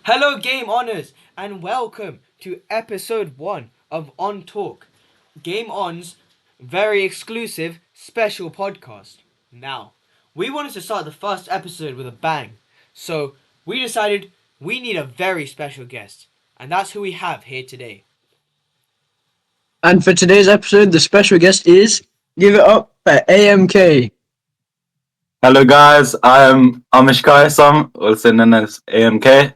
Hello, Game Honors, and welcome to episode 1 of On Talk, Game On's very exclusive special podcast. Now, we wanted to start the first episode with a bang, so we decided we need a very special guest, and that's who we have here today. And for today's episode, the special guest is Give It Up at AMK. Hello guys, I'm Amish Kaisam, also known as AMK.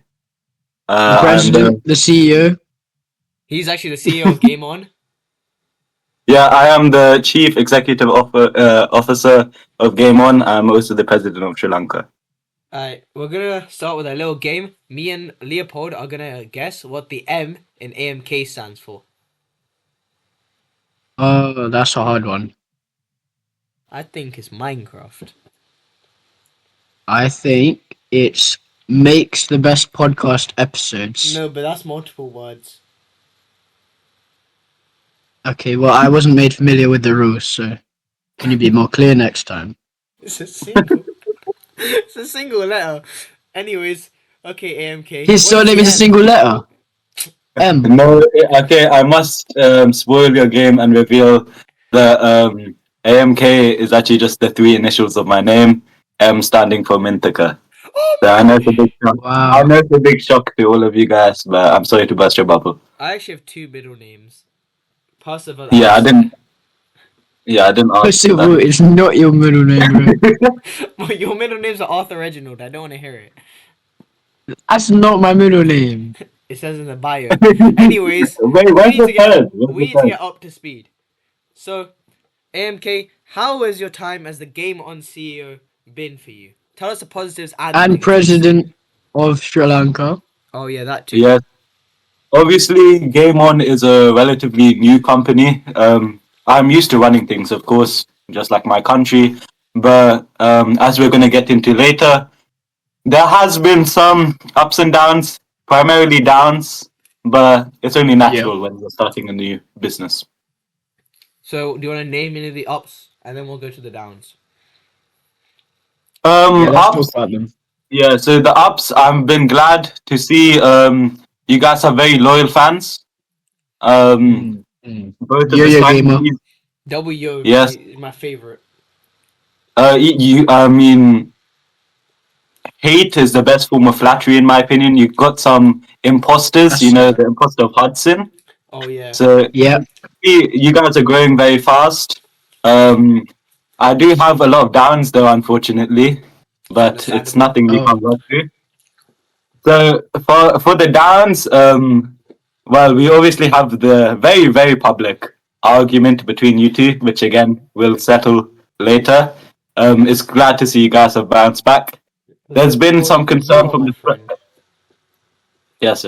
The I'm president, the CEO. He's actually the CEO of Game On. I am the Chief Executive Officer of Game On. I'm also the President of Sri Lanka. Alright, we're gonna start with a little game. Me and Leopold are gonna guess what the M in AMK stands for. Oh, that's a hard one. I think it's Minecraft. I think it's makes the best podcast episodes. No, but that's multiple words. Okay, well, I wasn't made familiar with the rules, so can you be more clear next time? It's a single. It's a single letter. Anyways, okay, AMK. His surname is a single letter. M. No, okay, I must spoil your game and reveal that AMK is actually just the three initials of my name, M standing for Mintika. Oh So I know it's a big shock. Wow. I know it's a big shock to all of you guys, but I'm sorry to burst your bubble. I actually have two middle names. Percival. Yeah, I didn't ask. First of all, it's not your middle name, bro. Well, your middle names are Arthur Reginald. I don't want to hear it. That's not my middle name. It says in the bio. Anyways, Wait, where's the third? we need to get up to speed. So, AMK, how has your time as the Game On CEO been for you? Tell us the positives and negatives. President of Sri Lanka. Oh yeah, that too. Yes. Obviously, Game On is a relatively new company. I'm used to running things, of course, just like my country. But as we're going to get into later, there has been some ups and downs, primarily downs, but it's only natural when you're starting a new business. So, do you want to name any of the ups, and then we'll go to the downs? Let's Ups. talk about them. Yeah, so the ups, I've been glad to see you guys are very loyal fans. Both of the signings. W Yes. is my favorite. I mean, hate is the best form of flattery, in my opinion. You've got some imposters, the imposter of Hudson. Oh yeah. So, Yeah. you guys are growing very fast. I do have a lot of downs, though, unfortunately, but it's nothing we can't work through. So, for the downs, well, we obviously have the very, very public argument between you two, which again we'll settle later. It's glad to see you guys have bounced back. There's been some concern from the yes.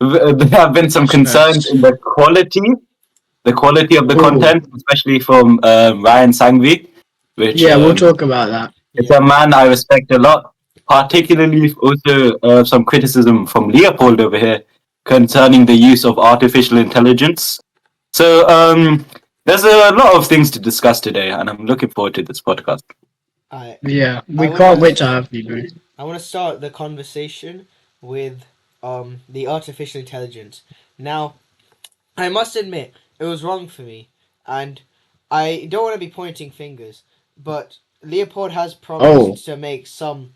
There have been some concerns in the quality of the content, especially from Ryan Sangvi. Which we'll talk about that. It's a man I respect a lot. Particularly also some criticism from Leopold over here concerning the use of artificial intelligence. So there's a lot of things to discuss today, and I'm looking forward to this podcast. Yeah, we can't wait to have you, bro. I want to start the conversation with the artificial intelligence. Now, I must admit, it was wrong for me, and I don't want to be pointing fingers, but Leopold has promised to make some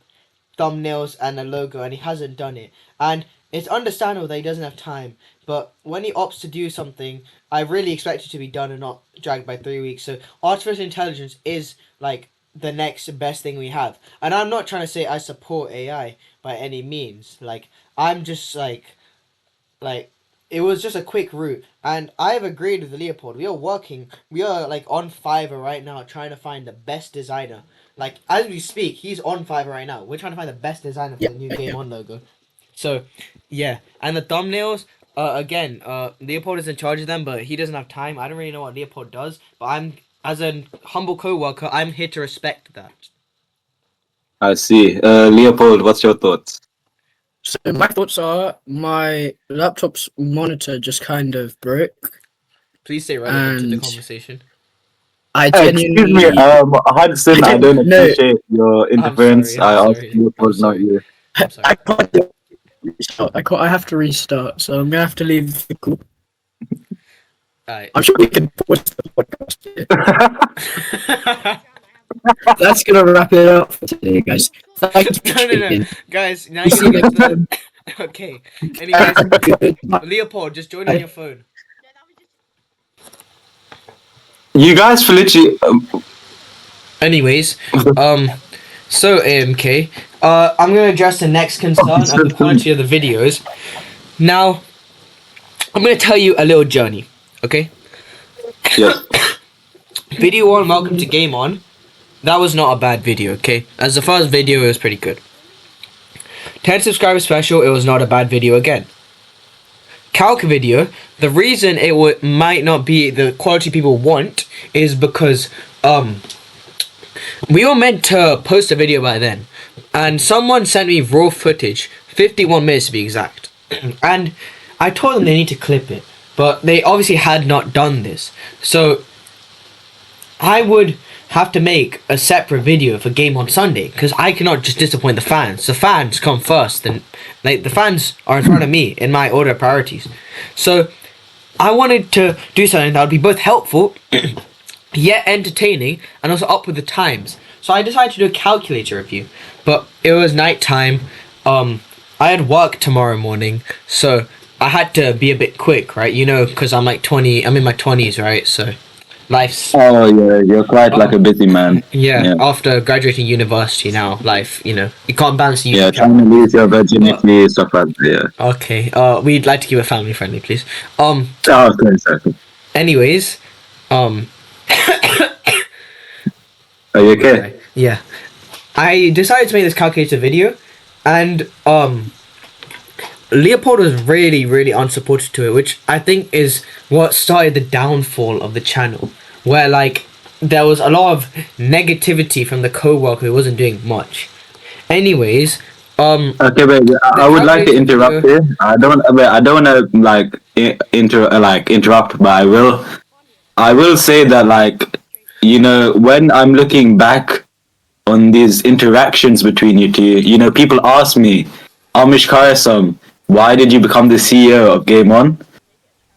thumbnails and a logo, and he hasn't done it. And it's understandable that he doesn't have time, but when he opts to do something, I really expect it to be done and not dragged by 3 weeks. So artificial intelligence is like the next best thing we have. And I'm not trying to say I support AI by any means. Like, I'm just like it was just a quick route, and I have agreed with Leopold. We are like on Fiverr right now trying to find the best designer. Like, as we speak, he's on Fiverr right now. We're trying to find the best designer for the new Game On logo. So, yeah. And the thumbnails, again, Leopold is in charge of them, but he doesn't have time. I don't really know what Leopold does, but I'm, as a humble co-worker, I'm here to respect that. I see. Leopold, what's your thoughts? So my thoughts are my laptop's monitor just kind of broke. Please stay relevant to the conversation. I Excuse me, Hudson, I don't appreciate your interference. I asked Leopold, not you. I'm sorry. I can't. I have to restart, so I'm gonna have to leave the call. Alright. I'm sure we can pause the podcast here. That's gonna wrap it up for today, guys. Thank you for No. tuning in. Guys, now See you you have next time. the... Okay. Anyways, Goodbye. Leopold, just join on your phone. You guys for literally. Anyways, so AMK, I'm gonna address the next concern of the quality of the videos. Now, I'm gonna tell you a little journey, okay? Yes. Video 1, welcome to Game On. That was not a bad video, okay? As the first video, it was pretty good. 10 subscriber special, it was not a bad video again. Calc video, the reason it might not be the quality people want is because, we were meant to post a video by then, and someone sent me raw footage, 51 minutes to be exact, and I told them they need to clip it, but they obviously had not done this, so I would have to make a separate video for Game on Sunday, because I cannot just disappoint the fans. The fans come first, and like the fans are in front of me in my order of priorities, so I wanted to do something that would be both helpful yet entertaining and also up with the times. So I decided to do a calculator review, but it was night time. I had work tomorrow morning, so I had to be a bit quick, right? You know, because I'm in my 20s, right? So life's Oh yeah, you're quite like a busy man. yeah, after graduating university now, life, you know, you can't balance the Yeah, YouTube trying to lose your virginity, stuff like that. Yeah. Okay, we'd like to keep it family friendly, please. Oh, sorry. Anyways, Are you okay? yeah, I decided to make this calculator video, and Leopold was really unsupportive to it, which I think is what started the downfall of the channel, where like there was a lot of negativity from the co-worker who wasn't doing much. Anyways, Okay, but I would like to interrupt you. I don't want to like interrupt, but I will say that like, you know, when I'm looking back on these interactions between you two, you know, people ask me, Amish Karasam, why did you become the CEO of Game On?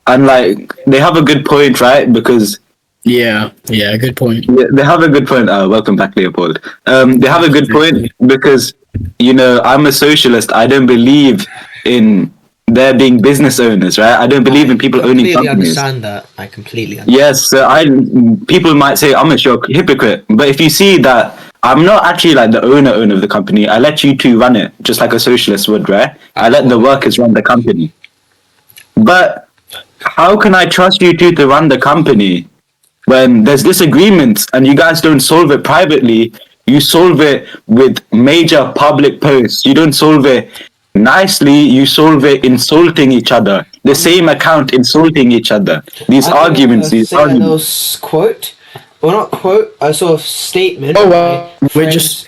And like, they have a good point, right? Because Yeah, good point. they have a good point. Welcome back, Leopold. They have a good point because, you know, I'm a socialist. I don't believe in there being business owners, right? I don't believe in people owning companies. Understand that. I completely understand. Yes, people might say, Amish, you're a hypocrite. But if you see that I'm not actually like the owner of the company, I let you two run it, just like a socialist would, right? I let the workers run the company. But how can I trust you two to run the company when there's disagreements and you guys don't solve it privately? You solve it with major public posts. You don't solve it nicely, you solve it insulting each other. The same account insulting each other. These arguments. Quote, well, not quote, a sort of statement. Oh, well, we're just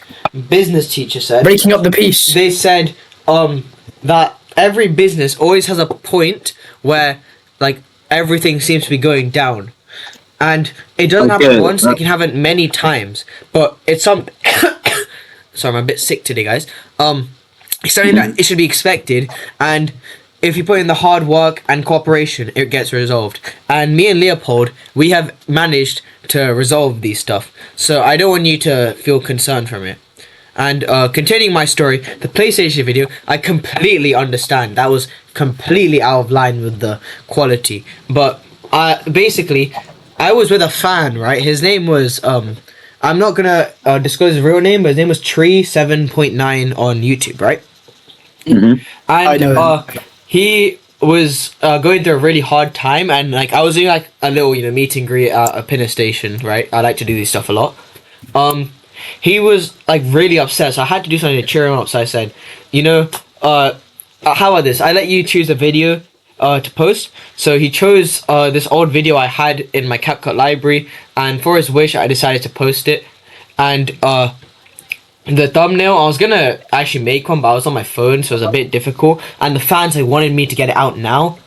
business teacher said. breaking up the peace. They said that every business always has a point where like everything seems to be going down, and it doesn't happen once. It can happen many times, but it's some. Sorry, I'm a bit sick today, guys. It's something that it should be expected, and if you put in the hard work and cooperation, it gets resolved. And me and Leopold, we have managed to resolve these stuff, so I don't want you to feel concerned from it. And continuing my story, the PlayStation video, I completely understand. That was completely out of line with the quality. But basically, I was with a fan, right? His name was, I'm not gonna disclose his real name, but his name was Tree7.9 on YouTube, right? Mm-hmm. And he was going through a really hard time, and like I was doing like a little, you know, meet and greet at a pinner station, right? I like to do this stuff a lot. He was like really upset, so I had to do something to cheer him up. So I said, you know, how about this? I let you choose a video to post. So he chose this old video I had in my CapCut library, and for his wish, I decided to post it. And the thumbnail, I was gonna actually make one, but I was on my phone, so it was a bit difficult. And the fans, they wanted me to get it out now.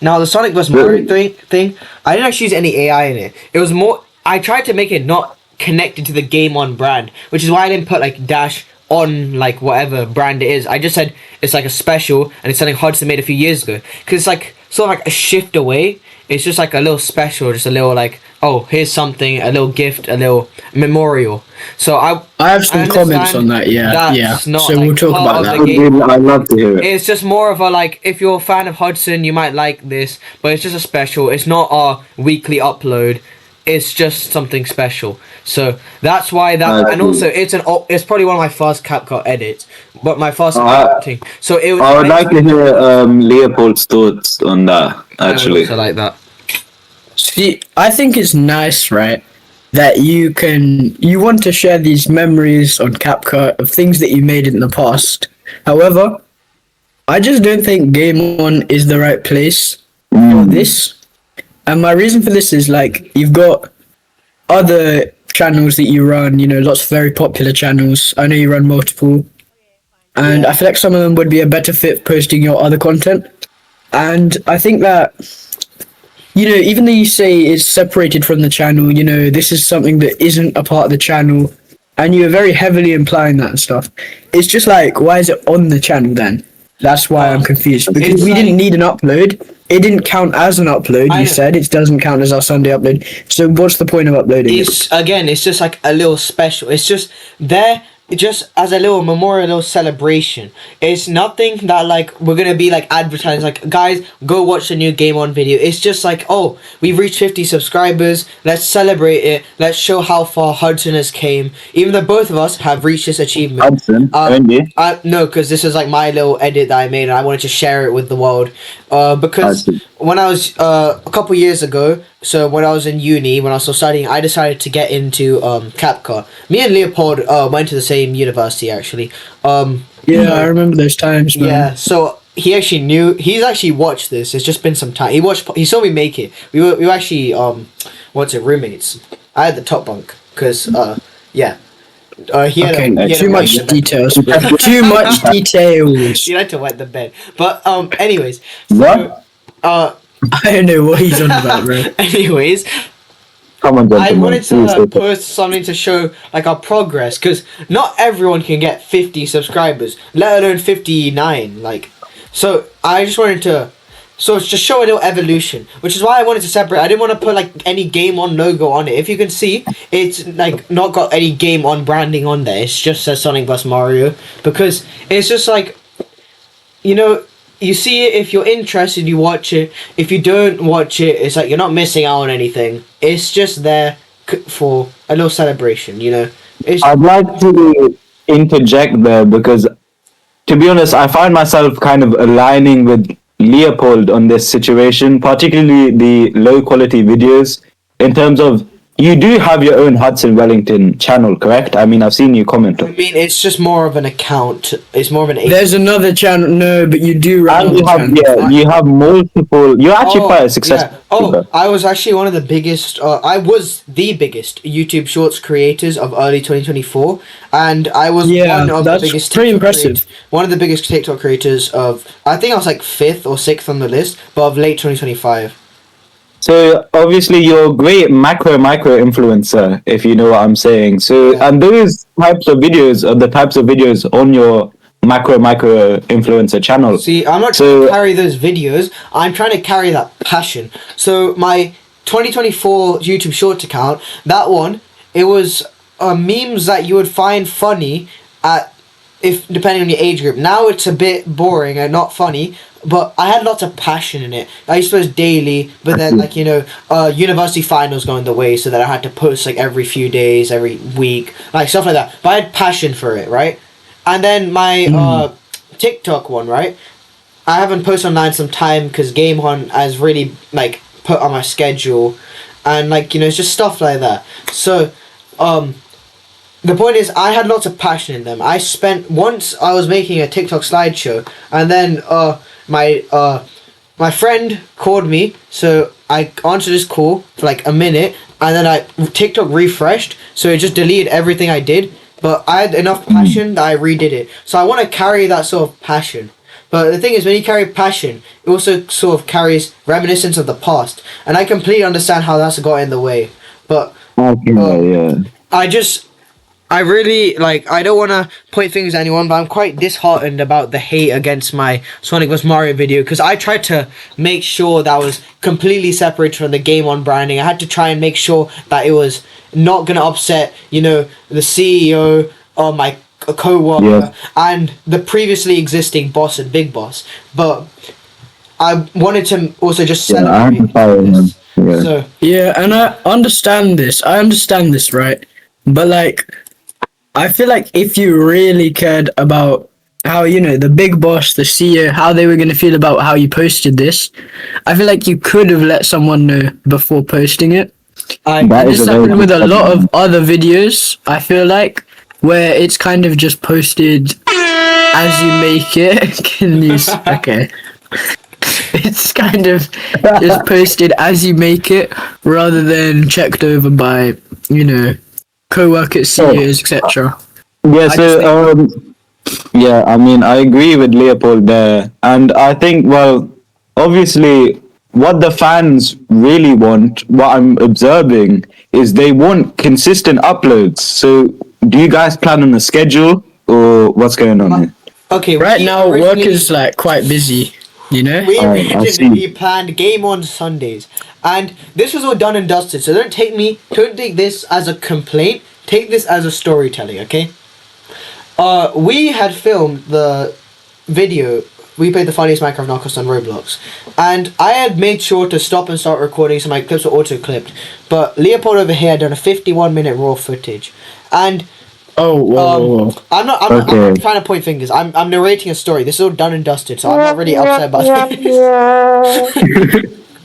Now the Sonic vs. Mario thing, I didn't actually use any AI in it. It was more, I tried to make it not connected to the Game On brand, which is why I didn't put like dash on like whatever brand it is. I just said it's like a special and it's something Hudson made a few years ago because it's like sort of like a shift away. It's just like a little special, just a little like, oh, here's something, a little gift, a little memorial. So I have some comments on that. Yeah. Not, So like, we'll talk part about of that. the game. I'd love to hear it. It's just more of a like, if you're a fan of Hudson, you might like this, but it's just a special. It's not our weekly upload. It's just something special. So that's why that, and also it's probably one of my first CapCut edits, but my first editing. So it was. I would like to hear Leopold's thoughts on that. Actually, I like that. See, I think it's nice, right? That you want to share these memories on CapCut of things that you made in the past. However, I just don't think Game On is the right place for this. And my reason for this is like you've got other channels that you run, lots of very popular channels. I know you run multiple. And I feel like some of them would be a better fit posting your other content. And I think that, even though you say it's separated from the channel, this is something that isn't a part of the channel. And you're very heavily implying that and stuff. It's just like, why is it on the channel then? That's why I'm confused. Because we didn't need an upload. It didn't count as an upload. You said it doesn't count as our Sunday upload. So what's the point of uploading it? Again, it's just like a little special. It's just there just as a little memorial, little celebration. It's nothing that like we're gonna be like advertising like, guys, go watch the new Game On video. It's just like, oh, we've reached 50 subscribers, let's celebrate it, let's show how far Hudson has came, even though both of us have reached this achievement. Hudson, no, because this is like my little edit that I made and I wanted to share it with the world. Because Hudson. when I was a couple years ago, so when I was in uni, when I was still studying, I decided to get into CapCut. Me and Leopold went to the same university actually. Yeah, I remember those times, man. Yeah, so he's actually watched this. It's just been some time. He saw me make it. We were actually roommates. I had the top bunk because yeah. He had too much details. Too much details. He had to wet the bed. But anyways, what? I don't know what he's on about, bro. Anyways, come on, I wanted to post something to show like our progress because not everyone can get 50 subscribers, let alone 59. Like, so I just wanted to. So it's just show a little evolution, which is why I wanted to separate. I didn't want to put like any Game On logo on it. If you can see, it's like not got any Game On branding on there. It's just says Sonic vs Mario because it's just like, you see it if you're interested, you watch it. If you don't watch it, it's like you're not missing out on anything. It's just there for a little celebration, I'd like to interject there because, to be honest, I find myself kind of aligning with Leopold on this situation, particularly the low quality videos, in terms of you do have your own Hudson Wellington channel, correct? I mean, I've seen you comment. I mean, it's just more of an account. It's more of an. There's another channel. No, but you do run. And you have multiple. You're actually quite a successful. Yeah. I was actually one of the biggest. I was the biggest YouTube Shorts creators of early 2024, and I was one of the biggest. Pretty impressive. One of the biggest TikTok creators of. I think I was like 5th or 6th on the list, but of late 2025. So obviously you're a great micro influencer, if you know what I'm saying. So and those types of videos are the types of videos on your micro influencer channel. See, I'm not trying to carry those videos. I'm trying to carry that passion. So my 2024 YouTube Shorts account, that one, it was memes that you would find funny depending on your age group. Now it's a bit boring and not funny. But I had lots of passion in it. I used to post daily, but then university finals going the way, so that I had to post like every few days, every week, like stuff like that. But I had passion for it, right? And then my TikTok one, right? I haven't posted online some time because Game On has really like put on my schedule, and it's just stuff like that. So, the point is, I had lots of passion in them. Once I was making a TikTok slideshow, and then my friend called me, so I answered his call for like a minute, and then TikTok refreshed, so it just deleted everything I did. But I had enough passion that I redid it. So I want to carry that sort of passion. But the thing is, when you carry passion, it also sort of carries reminiscence of the past, and I completely understand how that's got in the way. But I really like. I don't want to point fingers at anyone, but I'm quite disheartened about the hate against my Sonic vs Mario video because I tried to make sure that was completely separate from the Game On branding. I had to try and make sure that it was not gonna upset, the CEO or my co-worker and the previously existing boss and big boss. But I wanted to also just celebrate this. Yeah. So Yeah, and I understand this. I understand this, right? But like, I feel like if you really cared about how, the big boss, the CEO, how they were going to feel about how you posted this, I feel like you could have let someone know before posting it. I That And is this a very happened with good a lot point. of other videos, I feel like, where it's kind of just posted as you make it. Can you? Okay. It's kind of just posted as you make it rather than checked over by, co-workers, CEOs, etc. Yeah, I just so think, yeah, I mean, I agree with Leopold there, and I think, well, obviously, what the fans really want, what I'm observing, is they want consistent uploads. So, do you guys plan on a schedule, or what's going on here? okay. right We now work originally is like quite busy, We Oh, I see. originally planned game on Sundays, and this was all done and dusted. So don't take this as a complaint. Take this as a storytelling, okay? We had filmed the video. We played the funniest Minecraft knockoffs on Roblox, and I had made sure to stop and start recording, so my clips were auto clipped. But Leopold over here had done a 51-minute raw footage, and Oh, whoa. I'm Okay. not trying to point fingers. I'm narrating a story. This is all done and dusted, so I'm not really upset about this.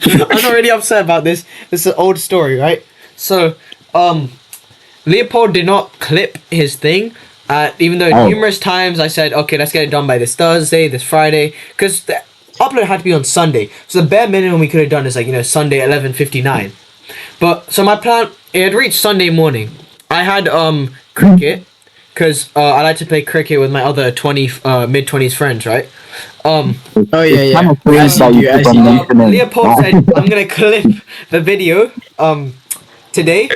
I'm not really upset about this. This is an old story, right? So, Leopold did not clip his thing. Even though Oh, numerous times I said, okay, let's get it done by this Thursday, this Friday, because the upload had to be on Sunday. So the bare minimum we could have done is like Sunday 11:59. But so my plan, it had reached Sunday morning. I had cricket, because I like to play cricket with my other mid-20s friends, right? Um, Oh, yeah, it's kind yeah. of strange As you that you do, keep as on you do. mentioning. Leopold said, I'm gonna clip the video today,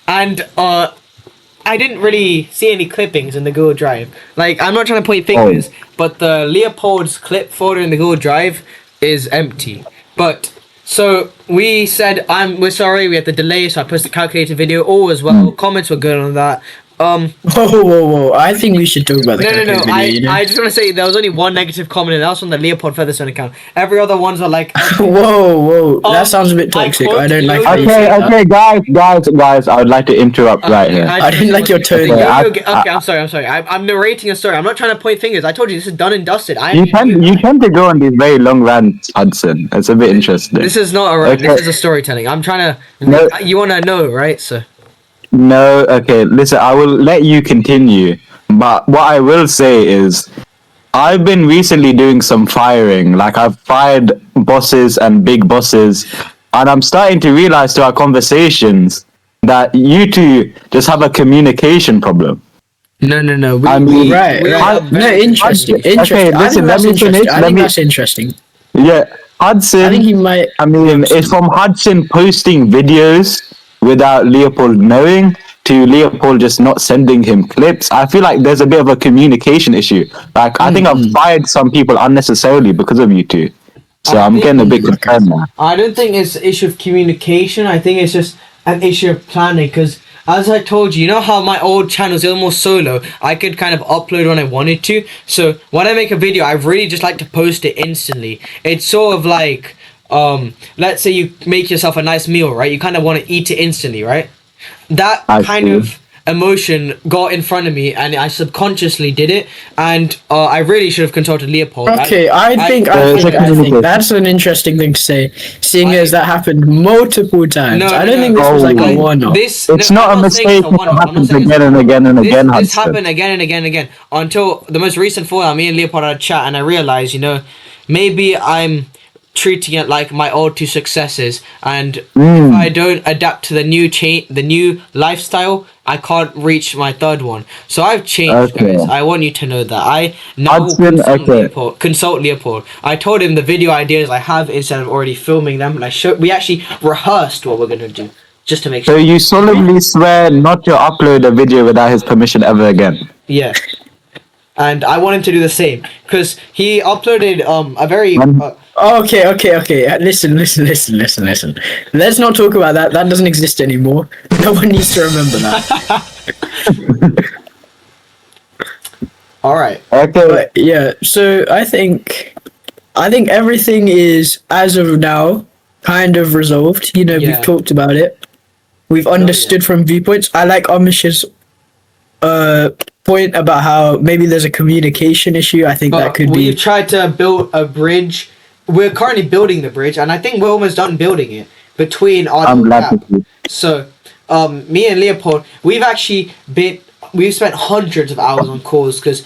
and I didn't really see any clippings in the Google Drive. Like, I'm not trying to point fingers, but the Leopold's clip folder in the Google Drive is empty. But so we said, we're sorry, we had the delay, so I posted a calculated video. All as well. Comments were good on that. Whoa. I think we should talk about the No. calculated video, I just want to say there was only one negative comment, and that was from the Leopold Featherstone account. Every other ones are like, Whoa. That sounds a bit I toxic. quote, I don't you like know, how you say Okay, that. okay, guys, I would like to interrupt right here. I didn't like your tone. Okay, Okay, I'm sorry. I'm narrating a story. I'm not trying to point fingers. I told you this is done and dusted. You tend to go on these very long rants, Hudson. It's a bit interesting. This is not a rant. Okay. This is a storytelling. I'm trying to. No. You want to know, right? So. No, okay, listen, I will let you continue. But what I will say is, I've been recently doing some firing. Like, I've fired bosses and big bosses. And I'm starting to realize through our conversations that you two just have a communication problem. No. I mean, Right. No, interesting. Okay, Interesting. I listen, think let that's me interesting. finish. I think that's interesting. Yeah, I Hudson. think he might. I mean, it's from Hudson posting videos without Leopold knowing to Leopold just not sending him clips. I feel like there's a bit of a communication issue. Like, I think I've fired some people unnecessarily because of you two. So I'm getting a bit concerned now. I don't think it's an issue of communication. I think it's just an issue of planning. Because as I told you, you know how my old channel is almost solo. I could kind of upload when I wanted to. So when I make a video, I really just like to post it instantly. It's sort of like, let's say you make yourself a nice meal, right? You kind of want to eat it instantly, right? That I kind see. of emotion got in front of me, and I subconsciously did it, and I really should have consulted Leopold. Okay, I think that's an interesting thing to say, seeing as that happened multiple times. No, I don't think this was like a one-off. It's not a mistake if it happens again and again and again, This Hudson. happened again and again and again until the most recent fallout. Me and Leopold had a chat, and I realized, maybe I'm treating it like my old two successes, and if I don't adapt to the new lifestyle, I can't reach my third one. So I've changed, Okay. guys. I want you to know that I now Hudson, okay. consult Leopold. I told him the video ideas I have instead of already filming them, and we actually rehearsed what we're gonna do. just to make So sure. you solemnly swear not to upload a video without his permission ever again? Yeah. And I want him to do the same because he uploaded a very Okay. Listen. Let's not talk about that. That doesn't exist anymore. No one needs to remember that. all right. Okay. But yeah, so I think everything is, as of now, kind of resolved. You know, Yeah. we've talked about it. We've understood from viewpoints. I like Amish's point about how maybe there's a communication issue. I think that could we've be. tried to build a bridge. We're currently building the bridge, and I think we're almost done building it between our I'm little glad gap. to see. So, me and Leopold, we've spent hundreds of hours on calls because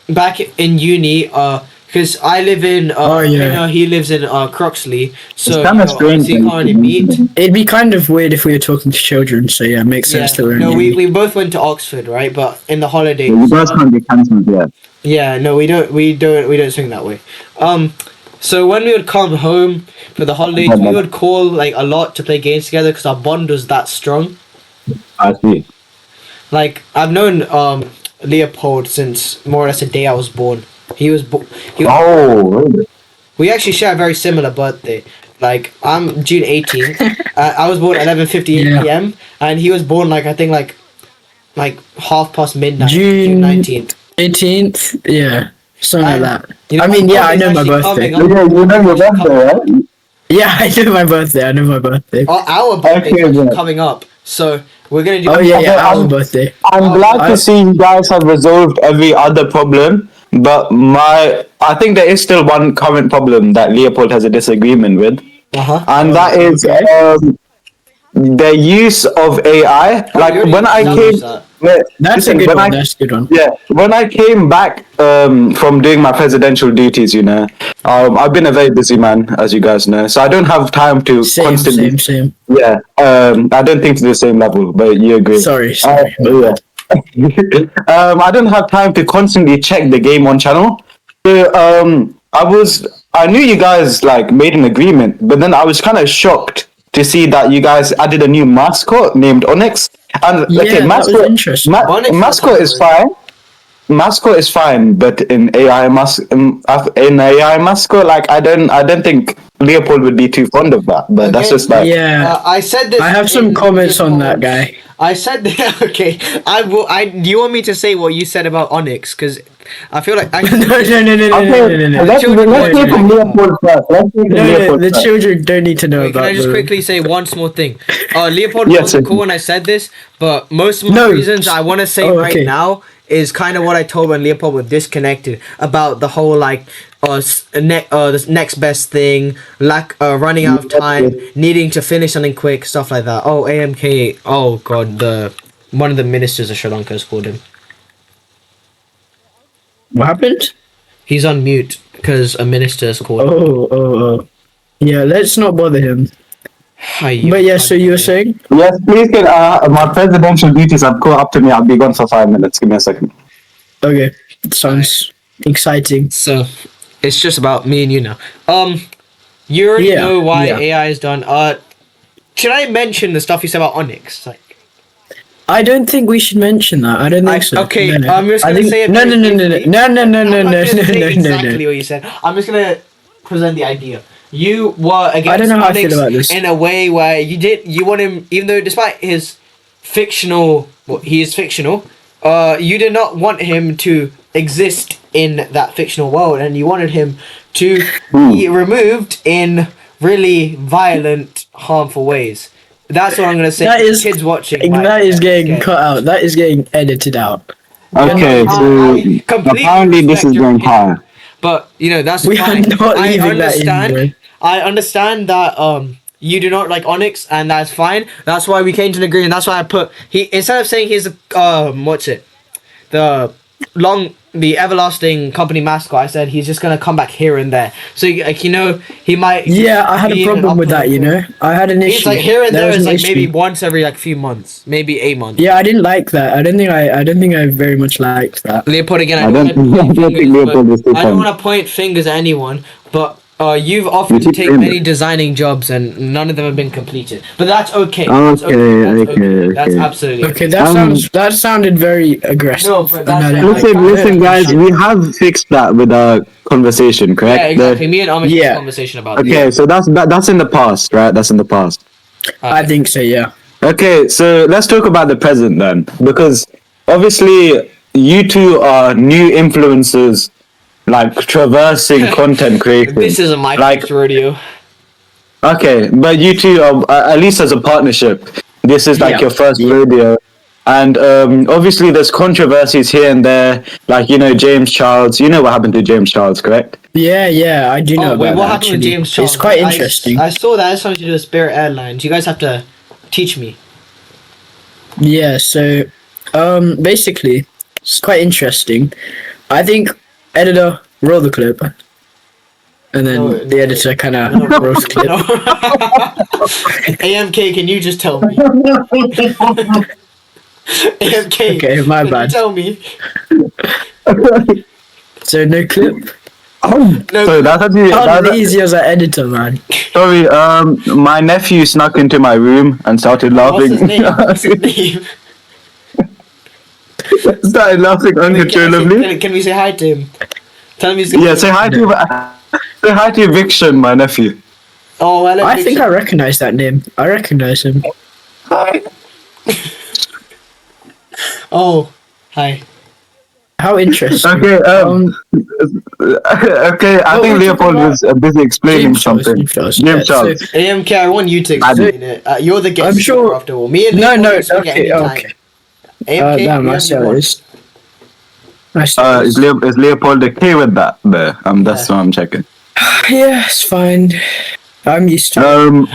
back in uni, because I live in he lives in Croxley, so It's kinda strange obviously when can't you- meet. It'd be kind of weird if we were talking to children. So yeah, it makes sense that we're in no, uni. we both went to Oxford, right? But in the holidays, You guys can't be cancelled yet. yeah, no, we don't swing that way. So when we would come home for the holidays, we would call like a lot to play games together because our bond was that strong. I see. Like I've known Leopold since more or less the day I was born. He was Oh, really? we actually share a very similar birthday. Like I'm June 18th. I was born 11:58 p.m. and he was born like I think like midnight. June 19th. 18th. Yeah, something like that. You know, I mean, yeah, I birthday's know my actually birthday. coming up. Yeah, you know your birthday, right? Yeah, I know my birthday. Our birthday Okay, is yeah. coming up, so we're gonna do. Oh yeah, our I'm- birthday. I'm glad to see you guys have resolved every other problem, but I think there is still one current problem that Leopold has a disagreement with, and that is the use of AI. Like when I came, That's a good one. That's a good one. yeah, when I came back from doing my presidential duties, I've been a very busy man, as you guys know, so I don't have time to constantly. Same. Yeah, I don't think to the same level, but you agree. Sorry. Yeah. I don't have time to constantly check the game on channel. So I knew you guys like made an agreement, but then I was kind of shocked to see that you guys added a new mascot named Onyx. And okay, that was interesting. mascot is fine. Mascot is fine, but in AI mascot, like I don't think Leopold would be too fond of that. But that's just like I said this. I have some comments on that guy. I said okay. I will. Do you want me to say what you said about Onyx? Because I feel like No. Let's hear from Leopold first. The children don't need to know Wait, about. can I just quickly say one small thing? Leopold Yes, wasn't cool when I said this, but most of my reasons I want to say right now is kind of what I told when Leopold was disconnected about the whole like the next best thing, running out of time, needing to finish something quick, stuff like that. Oh, AMK. Oh God, one of the ministers of Sri Lanka has called him. What happened? He's on mute because a minister has called him. Oh. Yeah, let's not bother him. But yeah, so you were saying? Yes, please get my presidential duties have caught up to me. I'll be gone for 5 minutes. Give me a second. Okay, sounds exciting. So it's just about me and you now. You already know why AI is done. Should I mention the stuff you said about Onyx? Like, I don't think we should mention that. I don't think so. Okay, no. I'm just gonna say it. No. I'm not gonna say No. exactly what you said. I'm just gonna present the idea. You were against I don't know how I Onyx feel about this. in a way where you want him, even though despite his fictional, he is fictional. You did not want him to exist in that fictional world, and you wanted him to be removed in really violent, harmful ways. That's what I'm gonna say. That is kids watching. That is getting cut out. That is getting edited out. Okay, so apparently this is going higher. But that's We fine. are not leaving that in, bro. I understand that you do not like Onyx, and that's fine. That's why we came to an agreement. That's why I put instead of saying he's the everlasting company mascot, I said he's just gonna come back here and there. So he might. Yeah, I had a problem with that. I had an issue. He's like here and there is like issue. maybe once every few months, maybe a month. Yeah, I didn't like that. I don't think I very much liked that. Leopold again. I don't think Leopold is too I don't fun. want to point fingers at anyone, but You've You offered to keep take saying many that. designing jobs and none of them have been completed. But that's okay. That's Okay, okay. That's okay, okay. That's okay. absolutely Okay, okay. that sounded very aggressive. No, but And that's I like don't I like Listen, found I it listen, don't guys. touching. We have fixed that with our conversation, Yeah, correct? exactly. Me and Amish had a Yeah, conversation about this. Okay, so that's in the past, right? That's in the past. I Okay. think so, yeah. Okay, so let's talk about the present then, because obviously you two are new influencers, like traversing content creation. This isn't my Like, first rodeo. okay, but you two are at least as a partnership. This is like Yeah. your first Yeah. rodeo, and obviously there's controversies here and there. Like James Charles. You know what happened to James Charles, correct? Yeah, I do know Oh wait, about what that happened with actually. James Charles? It's quite interesting. I saw that. It's something to do with Spirit Airlines. You guys have to teach me. Yeah, so basically it's quite interesting. I think editor roll the clip and then No, the editor kinda rolls the clip. no. AMK, can you just tell me? AMK, Okay, my can you bad. tell me? So no clip? No. So that's actually How lazy as an editor, man. sorry. My nephew snuck into my room and started What's laughing. his name? What's his name? Started laughing uncontrollably. Can we say hi to him? Tell him he's gonna. Yeah, say hi to say hi to Eviction, my nephew. Oh, hello, I Big think Shot. I recognize that name. I recognize him. Hi. Oh, hi. How interesting. Okay. Okay. I What think were we talking Leopold about? was busy explaining James Charles, something. James Charles. James Yeah, Charles. so AMK, I want you to explain it. You're the guest I'm speaker sure- after all. Me and No, Leopold no, can speak at okay, any time. okay. AMK, Damn, you I have see you how it one. is. I see how it Is, is. Is Leopold okay with that? There. That's Yeah. what I'm checking. Yeah, it's fine. I'm used to it.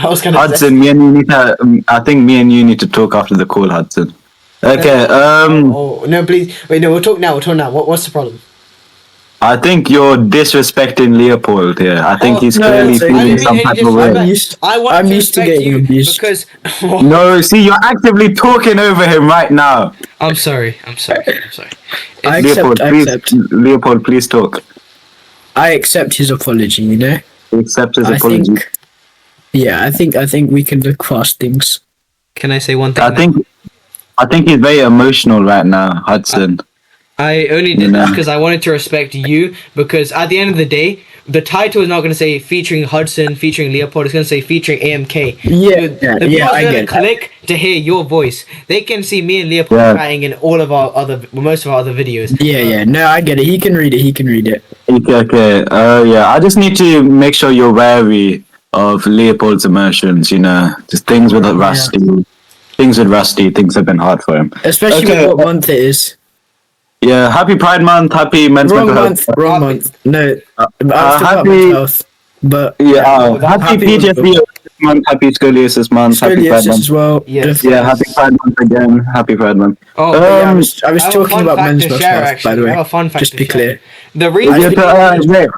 I was gonna Hudson, me and you need to. I think me and you need to talk after the call, Hudson. Okay. Oh no, please. Wait, no. We'll talk now. We'll talk now. What's the problem? I think you're disrespecting Leopold here. I think Oh, he's no, clearly it's okay. feeling I didn't some mean any type of way. disrespect. I'm used to getting you abused. because. No, see, you're actively talking over him right now. I'm sorry. I'm sorry. I'm sorry. I Leopold, accept. Leopold, please talk. I accept his apology. You know. Accept his I apology. think. Yeah, I think we can look past things. Can I say one thing? I think he's very emotional right now, Hudson. I only did that because I wanted to respect you, because at the end of the day, the title is not going to say featuring Hudson, featuring Leopold. It's going to say featuring AMK. Yeah, The yeah, people's I going to get that. click to hear your voice. They can see me and Leopold chatting in most of our other videos. Yeah. No, I get it. He can read it. Okay. Yeah. I just need to make sure you're wary of Leopold's emotions. Just things with Rusty. Things with Rusty. Things have been hard for him. Especially with what month it is. Yeah. Happy Pride Month. Happy Men's Mental Health. Wrong month. No, I was talking about happy- mental health. But Yeah. Happy happy PTSD month. Happy Scoliosis month. Happy Pride scoliosis Month. as well. Yes. Yeah. Happy Pride Month again. Happy Pride Month. Oh, Yeah, I was I have a talking fun about fact men's to mental share, health, by the actually. I way. have a fun fact Just to be share. clear. The reason Wait.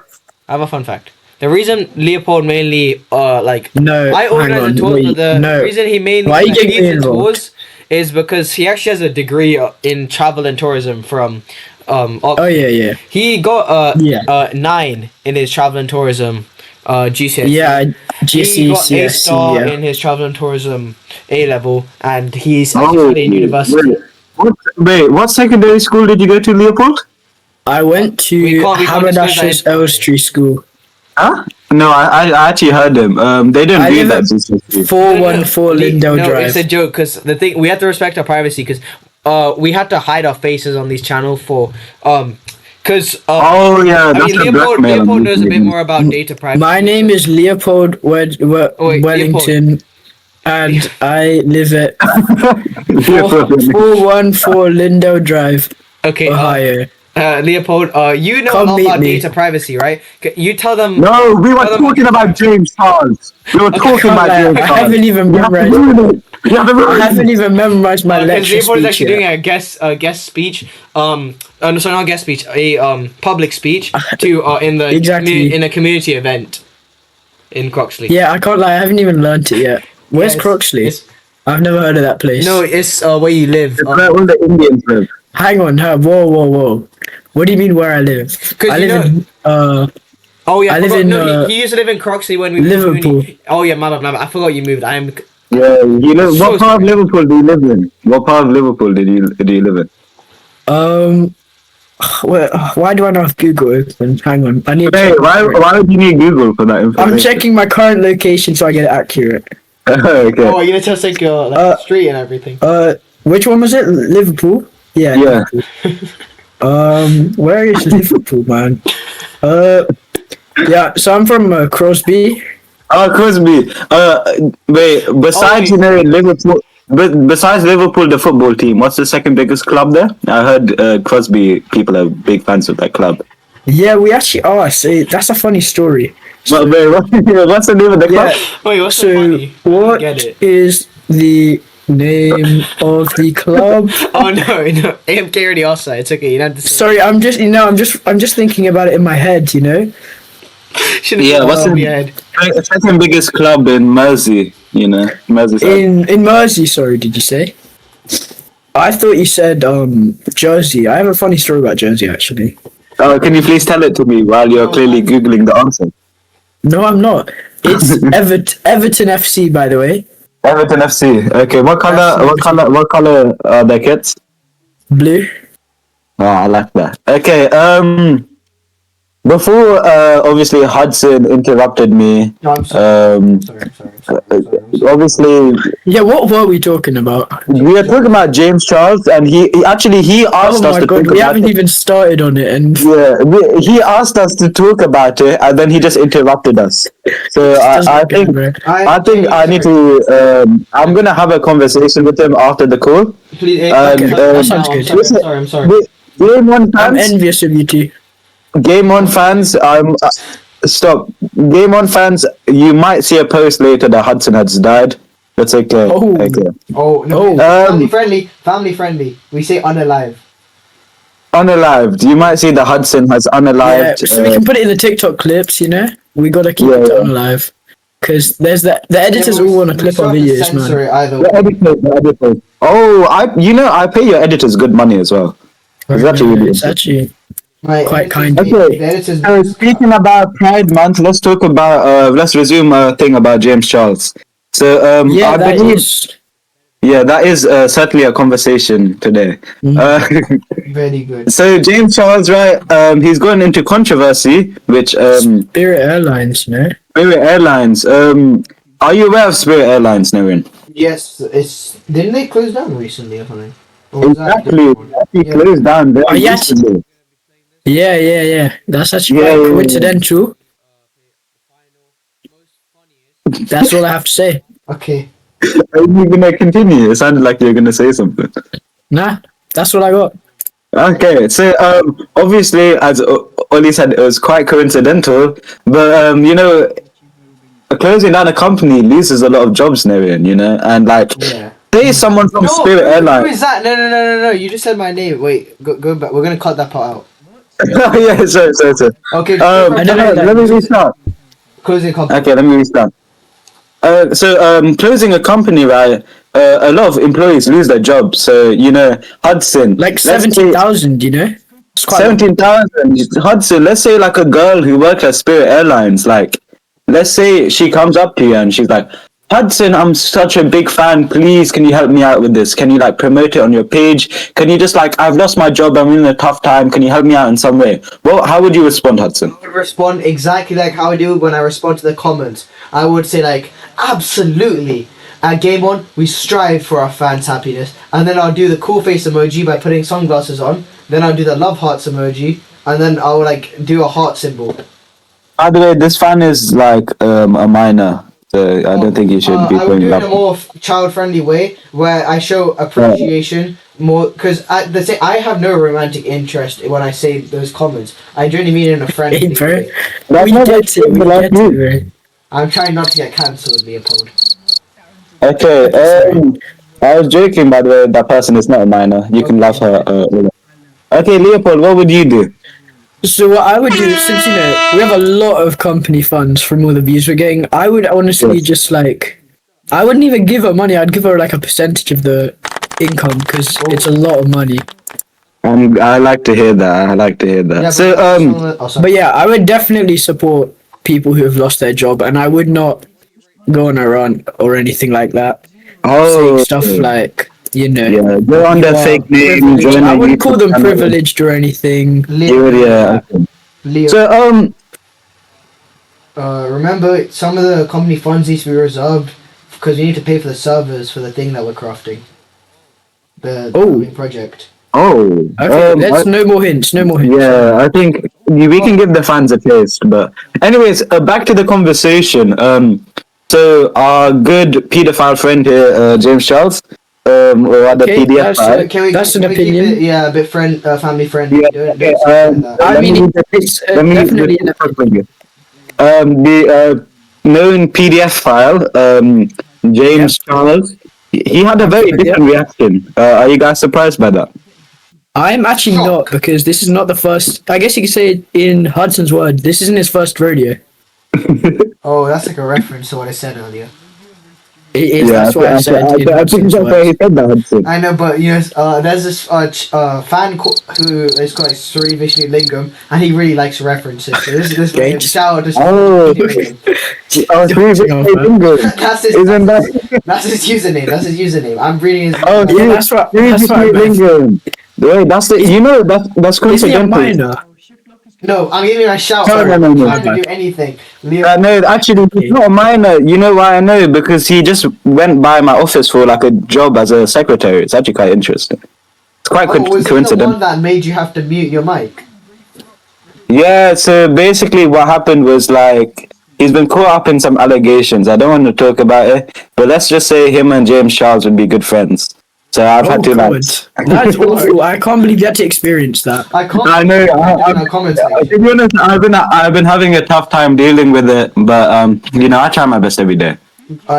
I have a fun fact. The reason Leopold mainly No, I organize hang on, the tours, wait, but the no. reason he mainly Why are you getting leads me the involved? tours is because he actually has a degree in travel and tourism from Oxford. Oh yeah. He got Yeah. 9 in his travel and tourism GCSE. Yeah, He GCSE, got A star yeah. in his travel and tourism A level, and he's actually studying university. Wait, what secondary school did you go to, Leopold? I went to We can't disclose that Haberdashers information. Elstree School. Huh? No, I actually heard them. They don't I do live that. at GCSE. 414 Lindell No, Drive. it's a joke because the thing we have to respect our privacy because we had to hide our faces on these channels for because Oh yeah, I that's mean a blackmail. Leopold knows a bit more about data privacy. My name is Leopold wait, Wellington, and I live at 414 Lindell Drive, Okay, Ohio. Leopold, you know Come a lot meet about me. data privacy, right? You tell them. No, we were Tell them talking about James Charles. We were talking Can't about lie, James I Charles. haven't even You have to memorized. ruin it. You have to I ruin haven't it. even memorized my Because lecture Leopold is speech actually yet. doing a guest speech. No, sorry, not guest speech. A public speech to in the Exactly. in a community event in Croxley. Yeah, I can't lie, I haven't even learnt it yet. Where's Yeah, Croxley? it's- I've never heard of that place. No, it's where you live. It's where all the Indians live. Hang on, whoa. What do you mean where I live? 'Cause I you live in Oh yeah, I I live forgot. in No, he used to live in Croxley when we were in Liverpool. uni. Oh yeah, my bad, my bad. I forgot you moved. I am Yeah, you live. so What part of sorry. Liverpool do you live in? What part of Liverpool do you live in? Um, why do I not have Google open? Hang on, I need to Hey, check my current. why do you need Google for that I'm information? checking my current location so I get it accurate. Okay. Oh, you're gonna tell us like your like Uh, street and everything. Which one was it? Liverpool. Yeah, Yeah. Liverpool. Where is Liverpool, man? Yeah. So I'm from Crosby. Oh, Crosby. Wait. Besides, wait. Liverpool. But besides Liverpool, the football team, what's the second biggest club there? I heard Crosby people are big fans of that club. Yeah, we actually are. See, that's a funny story. But wait, what's the name of the club? Yeah. Wait, what's so So funny? I don't what get it. is the name of the club? Oh no, AMK already asked that. It's okay. You don't have to say. Sorry, I'm just thinking about it in my head. Shouldn't Yeah, be what's off the your head. second biggest club in Mersey? Merseyside. In Mersey. Sorry, did you say? I thought you said Jersey. I have a funny story about Jersey actually. Can you please tell it to me while you're clearly googling the answer? No, I'm not. It's Everton FC, by the way. Everton FC. Okay, what color? What color? What color are their kits? Blue. Oh, I like that. Okay. Before obviously Hudson interrupted me. No, I'm sorry. Um, I'm sorry. obviously Yeah, what were we talking about? we are talking about James Charles, and he asked Oh us my to god, talk we about haven't it. even started on it, and Yeah, he asked us to talk about it, and then he just interrupted us. So doesn't I look good, think bro. I think I need to. I'm gonna have a conversation with him after the call. Please, And Okay, that sounds I'm good. sorry. I'm sorry. Game One I'm fans, envious of you two. Game On fans. Stop. Game On fans. You might see a post later that Hudson has died. That's okay. Oh. Okay. Oh no, Oh. family friendly. We say unalive. Unalived. You might see that Hudson has Yeah, unalived. so we can put it in the TikTok clips, We gotta keep it alive. Because there's the editors all want to clip our videos, man. Censor it either The way. editors. Oh, I pay your editors good money as well. It's actually really It's actually Right, quite editors- kind. Okay. The editors. So speaking about Pride Month, let's talk about let's resume a thing about James Charles. So Yeah, I that believe is. yeah, that is certainly a conversation today. Very good. So James Charles, right? He's going into controversy, which Spirit Airlines, Spirit Airlines. Are you aware of Spirit Airlines, Naren? Yes, it's didn't they close down recently or something? Or was that Exactly. He Yeah. closed down very Oh, yes. recently. Yeah. That's actually Yeah, quite yeah. coincidental. That's all I have to say. Okay. Are you gonna continue? It sounded like you're gonna say something. Nah, that's what I got. Okay, so obviously, as Oli said, it was quite coincidental, but closing down a company loses a lot of jobs, Narian, and like, Yeah. say someone from Spirit Who Airlines. is that? No. You just said my name. Wait, go back. We're gonna cut that part out. Oh yeah, sorry. Okay. I don't know Let me restart. Closing company. Okay, let me restart. Closing a company, right? A lot of employees lose their jobs. So Hudson, Like let's say 70,000, It's quite a lot. 17,000. Hudson, let's say like a girl who worked at Spirit Airlines, like, let's say she comes up to you and she's like, Hudson, I'm such a big fan. Please, can you help me out with this? Can you like promote it on your page? Can you just like, I've lost my job. I'm in a tough time. Can you help me out in some way? Well, how would you respond, Hudson? I would respond exactly like how I do when I respond to the comments. I would say like, absolutely. At Game On, we strive for our fans' happiness. And then I'll do the cool face emoji by putting sunglasses on. Then I'll do the love hearts emoji. And then I'll like do a heart symbol. By the way, this fan is like a minor. So I don't think you should be I would going do it in up. a more child-friendly way where I show appreciation more because I have no romantic interest when I say those comments. I genuinely mean it in a friendly Hey, bro. way. We get it, bro. I'm trying not to get cancelled, Leopold. Okay, I was joking, by the way, that person is not a minor. You can love her. Okay, Leopold, what would you do? So what I would do, since we have a lot of company funds from all the views we're getting, I would honestly just like, I wouldn't even give her money. I'd give her like a percentage of the income because it's a lot of money. I like to hear that. I like to hear that. Yeah, So sorry. But yeah, I would definitely support people who have lost their job, and I would not go on a rant or anything like that, saying oh stuff like, yeah, go on you the are fake name, privileged. join a I wouldn't call YouTube them channel. privileged or anything. Leo, Yeah. Okay. Leo. So Remember, some of the company funds needs to be reserved because we need to pay for the servers for the thing that we're crafting. The upcoming project. Okay, let's no more hints. No more hints. yeah, I think we can give the fans a taste. But anyways, back to the conversation. So our good pedophile friend here, James Charles, or other Okay, PDF file. that's an we opinion. keep it, yeah, a bit family friendly. Yeah, Don't okay, speak like that. I let me mean, read the- it's let me read definitely the an opinion. The known PDF file, James Charles, he had a very Yep. different reaction. Are you guys surprised by that? I'm actually not, because this is not the first. I guess you could say, in Hudson's word, this isn't his first rodeo. Oh, that's like a reference to what I said earlier. It is. That's why I said in I think Hudson's that's why he words. said that, Hudson. I know, but there's this fan who is called Sri Vishnu Lingam, and he really likes references. So this Okay, man, just- shout out to Oh. Sri Vishnu Lingam. Oh, That's his. Isn't That's his username. That's his username. I'm reading his. Oh, Yeah, that's what I meant. Wait, that's the. You know that's Isn't he a coincidental. minor? No, I'm giving him a shout. No, Sorry, no, no, I'm no, trying no. to do anything. Leo, No, actually, he's not a minor. You know why I know? Because he just went by my office for like a job as a secretary. It's actually quite interesting. It's quite was he the coincidental. one that made you have to mute your mic? Yeah, so basically what happened was like he's been caught up in some allegations. I don't want to talk about it, but let's just say him and James Charles would be good friends. So I've had to God. like. That's awful. I can't believe you had to experience that. I can't. I know. I comment To be honest, I've been having a tough time dealing with it, but you know I try my best every day.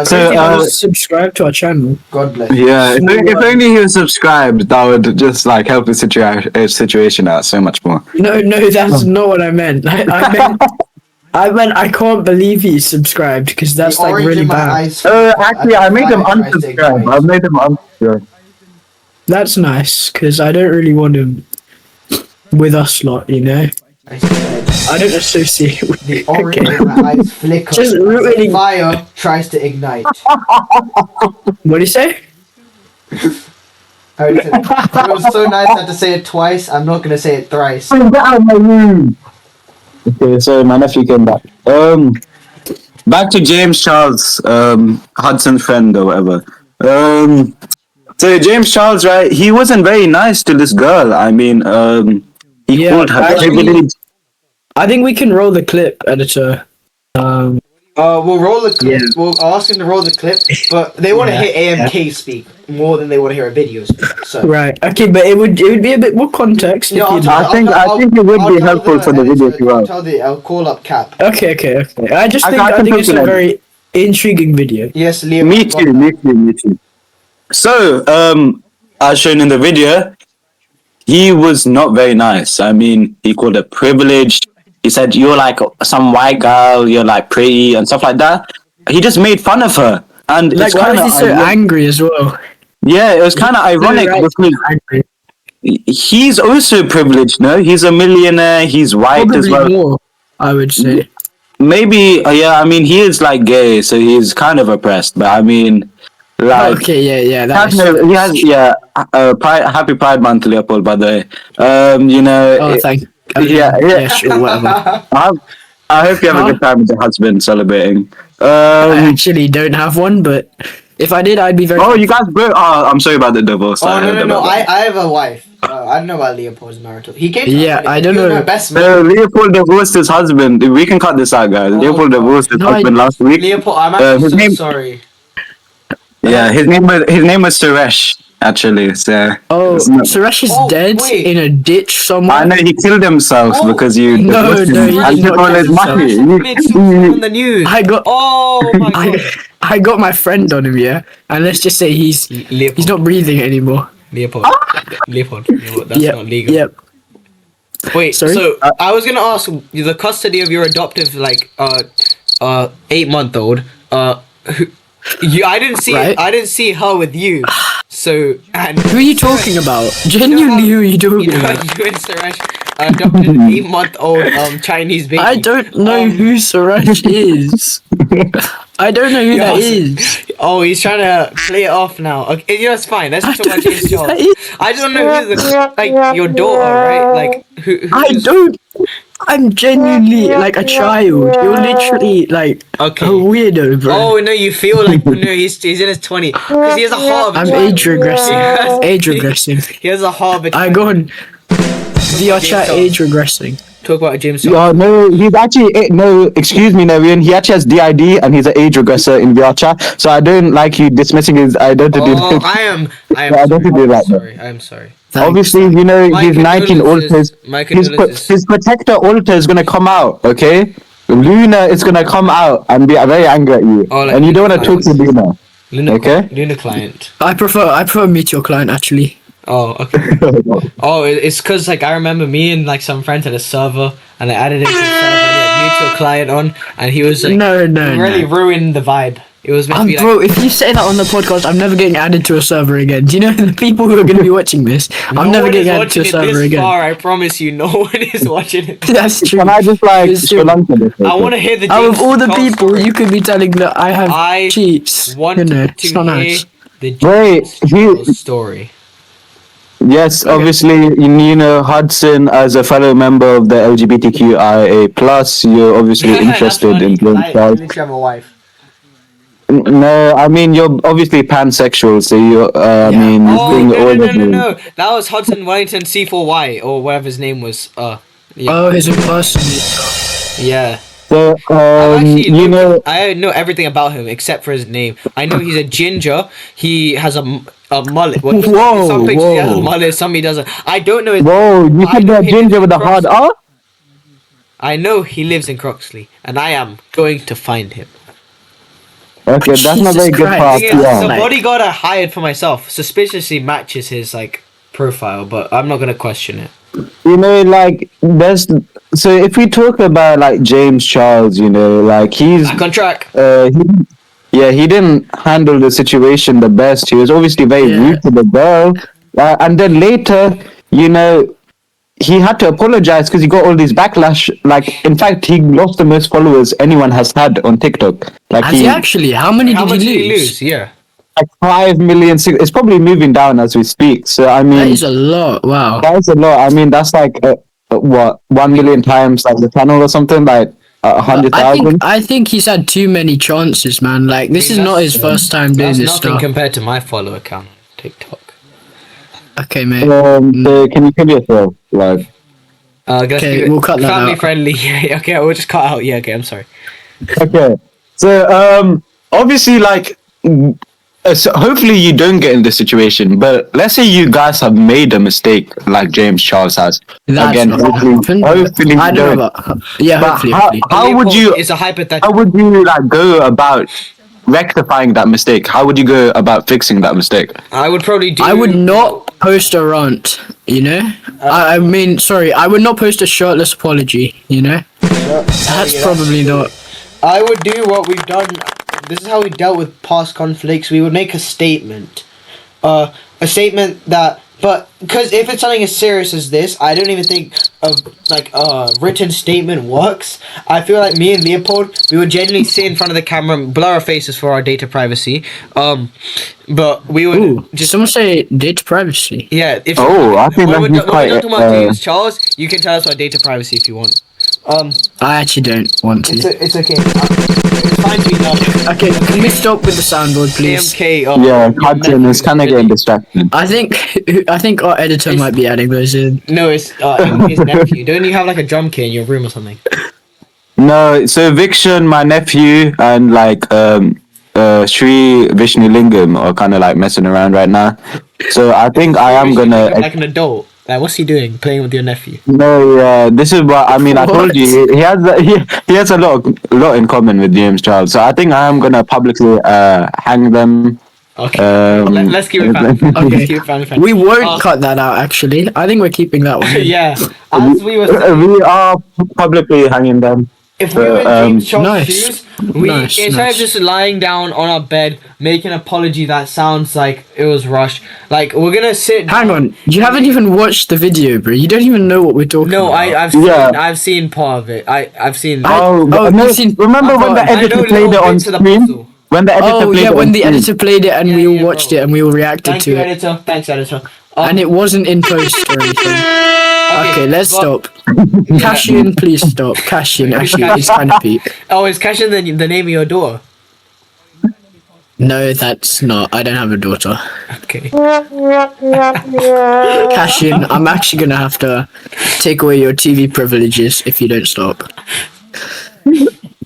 So Subscribe to our channel. God bless. yeah, if only he was subscribed, that would just like help the situation out so much more. No, that's not what I meant. I meant I can't believe he's subscribed, because that's The like orange really in my bad. eyes. Actually, I made him Fire tries to unsubscribe. ignite. I've made him unsubscribe. That's nice, because I don't really want him with us lot, you know. I said, I don't associate with the orange Okay. in my eyes flicker. Just as the ruining- fire tries to ignite. What do you say? I already said it. It was so nice I had to say it twice. I'm not gonna say it thrice. Get out of my room. Okay, so my nephew came back. Back to James Charles, Hudson's friend or whatever. So James Charles, right? He wasn't very nice to this girl. I mean, he Yeah, called her actually- privileged. I think we can roll the clip, editor. We'll roll the clip. Yeah. We'll ask him to roll the clip, but they want to Yeah, hear AMK speak more than they want to hear a video speak. So Right. Okay, but it would be a bit more context. Yeah, if I'll you'd- tell- I think it would I'll be tell helpful for the editor- video to I'll call up Cap. Okay. I just think I can it's talk a to them. very intriguing video. Yes, Leo. Me too. So, as shown in the video, he was not very nice. I mean, he called her privileged. He said, "You're like some white girl. You're like pretty and stuff like that." He just made fun of her, and Like, it's why kind is of he so angry as well? yeah, it was kind of ironic Right, because angry. he's also privileged. No, he's a millionaire. He's white as Probably well. more, I would say. Maybe, yeah. I mean, he is like gay, so he's kind of oppressed. But I mean, like. Okay, yeah. He has, yeah. Happy Pride Month, Leopold. By the way, you know. Oh, thank. Yeah. Sure, whatever. I hope you have a good time with your husband celebrating. I actually don't have one, but if I did, I'd be very. Oh, you guys broke. Oh, I'm sorry about the divorce. Oh I heard no! about that. I have a wife. I don't know about Leopold's marital. He came. To Yeah, us, I don't he was know. my best man. No, Leopold divorced his husband. We can cut this out, guys. Oh, Leopold God. divorced his No, husband last week. Leopold, I'm actually his so name- sorry. Yeah, his name was Suresh. Actually, so. Oh, it's not- Suresh is Oh, dead wait. in a ditch somewhere. I know he killed himself Oh, because you no, divorced no, him. he And did took not all his kill money. It's on the news. I got. Oh my god. I got my friend on him, yeah, and let's just say he's not breathing anymore. Leopold. Leopold. That's Yep, not legal. Yep. Wait, Sorry? so I was gonna ask the custody of your adoptive 8-month-old. I didn't see Right. I didn't see her with you. So, and Who are you talking about? Genuinely, who are you talking you about? and Suresh adopted an 8-month-old Chinese baby. I don't know who Suresh is. I don't know who that is. Oh, he's trying to play it off now. Okay, you know, it's fine. Let's I talk about don't James know who Charles. that is. I just don't know who's like your daughter, right? Like I who's don't. I'm genuinely like a child. You're literally like Okay. a weirdo, bro. Oh no, you feel like no, he's in his 20s because he has a heart of a I'm child. age regressing. Age regressing. He has a heart of a I child. go on. VR chat age regressing. Talk about James Charles. No, he's actually no. Excuse me, Narian. He actually has DID and he's an age regressor in VR chat. So I don't like you dismissing his identity. Oh, I am sorry. I am sorry. Thanks. Obviously, you know, My he's 19 condolences. alters. My condolences. His protector alter is gonna come out. Okay, Luna is gonna come out and be very angry at you, Oh, like and you don't want to talk to Luna. Luna, Okay. Luna client. I prefer Meteor client actually. Oh, okay. Oh, it's because like I remember me and like some friends had a server and I added it to the server and he had mutual client on and he was like No, really ruined the vibe. It was meant to be bro, like, if you say that on the podcast, I'm never getting added to a server again. Do you know the people who are going to be watching this? I'm never getting added to a server again. Far, I promise you, no one is watching it. That's true. Can I just like It's true. Sri Lanka this? I want to hear the Out James of all the Charles people, story. you could be telling that I have cheats. want You know, to it's not hear nice. the Wait, James Charles story. Yes, obviously, you know Hudson as a fellow member of the LGBTQIA plus. You're obviously interested in James I Charles. literally have a wife. No, I mean you're obviously pansexual, so you. I mean, you Oh, bring all of you. no. That was Hudson Wellington C4Y or whatever his name was. Yeah. Oh, his impersonator. Yeah. So, you know, I know everything about him except for his name. I know he's a ginger. He has a mullet. Whoa, Some pictures he has a whoa. mullet, some he doesn't. I don't know his whoa, you I said know that he ginger lives with a in hard Croxley. R? I know he lives in Croxley, and I am going to find him. Okay, that's not Jesus very good for our Christ. Thing is, PR. the Like- bodyguard I hired for myself suspiciously matches his like profile, but I'm not gonna question it. You know, like there's. So if we talk about like James Charles, you know, like he's. Back on track. He didn't handle the situation the best. He was obviously very rude to the girl, and then later, you know, he had to apologize because he got all these backlash. Like, in fact, he lost the most followers anyone has had on TikTok. Like, Has he actually? How many How did much he did he lose? lose? Yeah. like 5 million. It's probably moving down as we speak. So I mean, That is a lot. Wow. that is a lot. I mean, that's like what 1 million times like the channel or something, like 100,000. I think he's had too many chances, man. Like this is not his first time doing That's this nothing stuff. compared to my follower count on TikTok. Okay, mate. So can you kill yourself? Like, Okay, we'll cut that family out. friendly. Yeah, okay, we'll just cut out. Yeah, okay, I'm sorry. okay. So obviously, like. So hopefully you don't get in this situation, but let's say you guys have made a mistake like James Charles has. That's Again, not gonna happen. hopefully I you don't don't. know about. Yeah, But hopefully. how would you It's a hypothetical. how would you like go about rectifying that mistake? How would you go about fixing that mistake? I would probably do. I would not post a rant. You know. I mean, sorry. I would not post a shirtless apology. You know. That's probably not. I would do what we've done. This is how we dealt with past conflicts. We would make a statement. A statement that, but because if it's something as serious as this, I don't even think a written statement works. I feel like me and Leopold, we would genuinely sit in front of the camera and blur our faces for our data privacy. But we would Ooh, someone say data privacy. yeah. If I think when that'd we're be done quite. talking about James Charles, you can tell us our data privacy if you want. I actually don't want to. It's okay. It's fine to be done. Okay, can we stop with the soundboard, please? AMK. Yeah, Hudson is kind of getting distracted. I think our editor might be adding those in. No, it's his nephew. Don't you have like a drum kit in your room or something? No, so Viction, my nephew, and like Sri Vishnu Lingam are kind of like messing around right now. So I think I am gonna. Like an adult. Like, what's he doing? Playing with your nephew? No, yeah, this is what I mean. I told you he has a lot in common with James Charles. So I think I am gonna publicly hang them. Okay. Let's keep it family. Okay. Let's keep it family friendly. We won't cut that out. Actually, I think we're keeping that one. Yeah. As we were saying, We are publicly hanging them. if we were in James Charles' Nice. shoes, we instead of just lying down on our bed making an apology that sounds like it was rushed, like we're gonna sit. Hang on, you haven't even watched the video, bro. You don't even know what we're talking No, about. I've seen part of it. I've seen. Oh, no, no, you've seen- remember when the I know editor little played it on bits of the screen? puzzle. When the editor Oh played yeah, it when on the screen. editor played it and Yeah, we all yeah, watched bro. it and we all reacted Thank to you, it, editor. Thanks, editor. and it wasn't in post or anything. Okay, let's but- stop. Cashin, please stop. Cashin, actually, it's kind of peak. Oh, is Cashin the name of your daughter? No, that's not. I don't have a daughter. Okay. Cashin, I'm actually gonna have to take away your TV privileges if you don't stop.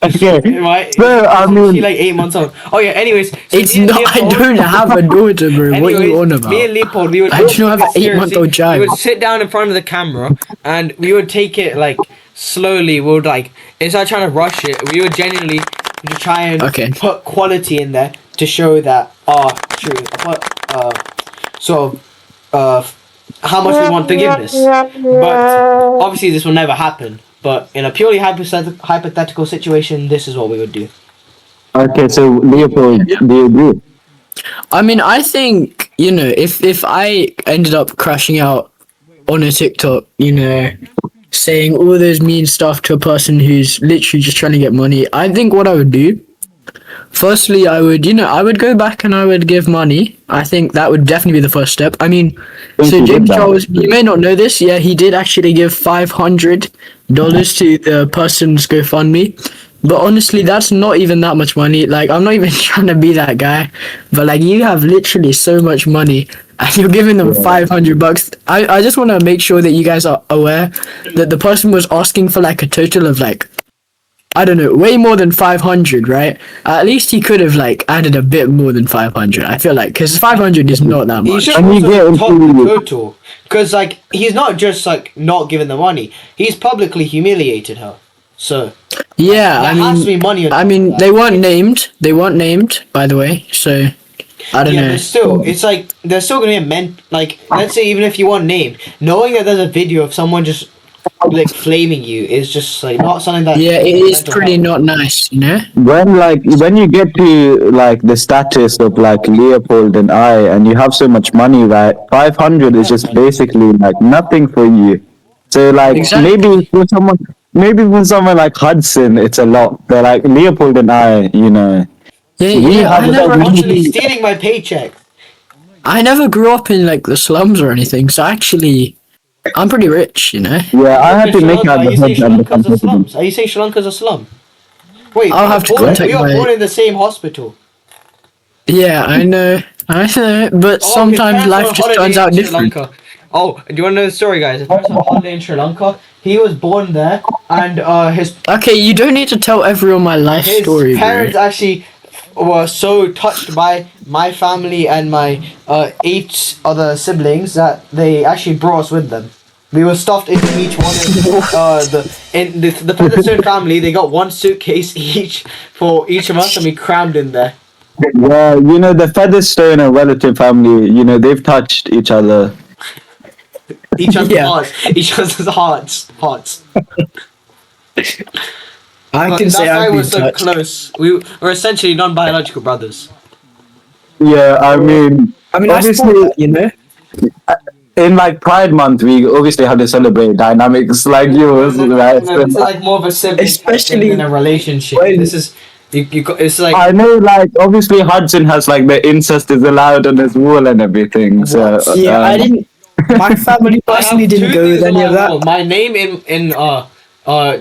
Okay. Right. So, I She mean, like 8 months old. Oh yeah. Anyways, so It's me and not. I Leopold- don't have a daughter, bro. What are you Anyways, on about? Me and Leopold, we would. I do not have an seriously, 8-month-old child. We would sit down in front of the camera and we would take it like slowly. We would like instead of trying to rush it, we would genuinely just try and Okay. put quality in there to show that sort of how much we want forgiveness. But obviously, this will never happen. But in a purely hypothetical situation, this is what we would do. okay, so Leopold, do you agree? I mean, I think, you know, if I ended up crashing out on a TikTok, you know, saying all those mean stuff to a person who's literally just trying to get money, I think what I would do, firstly, I would go back and I would give money. I think that would definitely be the first step. I mean, Think so you did James that. Charles, you may not know this, yeah, he did actually give $500 to the person's GoFundMe. But honestly, that's not even that much money. Like, I'm not even trying to be that guy, but like, you have literally so much money, and you're giving them $500. I just want to make sure that you guys are aware that the person was asking for like a total of like, I don't know, way more than 500, right? At least he could have like added a bit more than 500. I feel like because 500 is not that He much. should And you also get top the into- total because like he's not just like not giving the money. He's publicly humiliated her. So Yeah, there I has to be mean, money. On I top of mean, that. they weren't named. They weren't named, by the way. So I don't Yeah, know. but still, it's like there's still gonna be a like. Let's say even if you weren't named, knowing that there's a video of someone just like flaming you is just like not something that. Yeah, it is mental pretty health. not nice, you know. When you get to like the status of like Leopold and I, and you have so much money, right? 500 is just basically like nothing for you. So like Exactly. maybe for someone like Hudson, it's a lot. But like Leopold and I, you know, Yeah, We yeah. have I a never lot of Actually, actually, stealing my paycheck. I never grew up in like the slums or anything. So actually, I'm pretty rich, you know. yeah, I had to Sri make Lanka, out are the you saying heads Sri and the Lanka's a slum? competitors. Are you saying Sri Lanka's a slum? Wait, I'll have to contact we were my- born in the same hospital. Yeah, I know. But Oh, sometimes his parents life were on just holiday turns in out Sri different. Lanka. Oh, do you want to know the story, guys? His parents were on holiday in Sri Lanka. He was born there, and his Okay, you don't need to tell everyone my life his story, bro. parents actually were so touched by my family and my 8 other siblings that they actually brought us with them. We were stuffed into each one of the Featherstone family. They got 1 suitcase each for each of us, and we crammed in there. Yeah, you know, the Featherstone and relative family, you know, they've touched each other. Each other's Yeah. hearts. Each other's hearts. I But can say that's why I've we're been so touched. close. We were essentially non-biological brothers. Yeah, I mean, I mean, I obviously, support that, you know. in like Pride Month, we obviously have to celebrate dynamics like yours, right? No, this is like more of a sibling Especially in a relationship. when- This is you got, it's like I know, like, obviously Hudson has like the incest is allowed on his wall and everything. So, Yeah, I didn't. My family I have personally didn't 2 go things with on any my of that. wall. My name in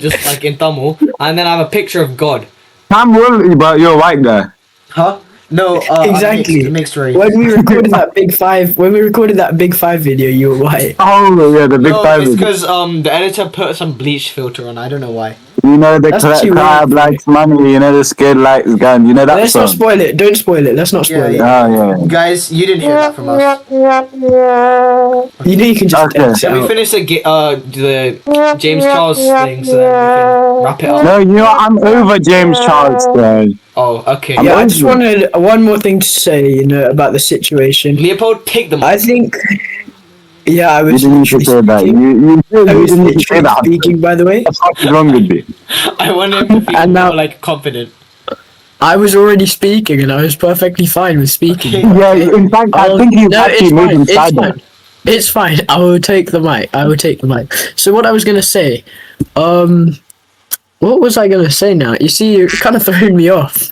just like in Tamil, and then I have a picture of God. Cam will, but you're white there. Huh? No, Exactly. Mixed race. When we recorded that big five video, you were white. Oh, yeah, the big No, five. it's because the editor put some bleach filter on. I don't know why. You know, the That's too crab weird. likes money, you know, the skin likes gun. You know that Let's not song? spoil it. Don't spoil it. Let's not spoil Yeah, Oh, yeah. Guys, you didn't hear that from us. it. You know you can just Okay. edit it Can we out. finish the James Charles thing so that we can wrap it up? No, you know, I'm over James Charles, bro. Oh, okay. Yeah, I just over it. wanted one more thing to say, you know, about the situation. Leopold, take them. I think Yeah, I You was didn't need to literally say that. speaking. You I was didn't need to say literally that. speaking, by the way. What the fuck is wrong with you? I want him to feel And now- more like confident. I was already speaking, and I was perfectly fine with speaking. Okay. Yeah, in fact, I Oh, think you no, actually it's made fine. him It's sad. fine. It's fine. I will take the mic. I will take the mic. So what I was gonna say, what was I gonna say now? You see, you're kind of throwing me off.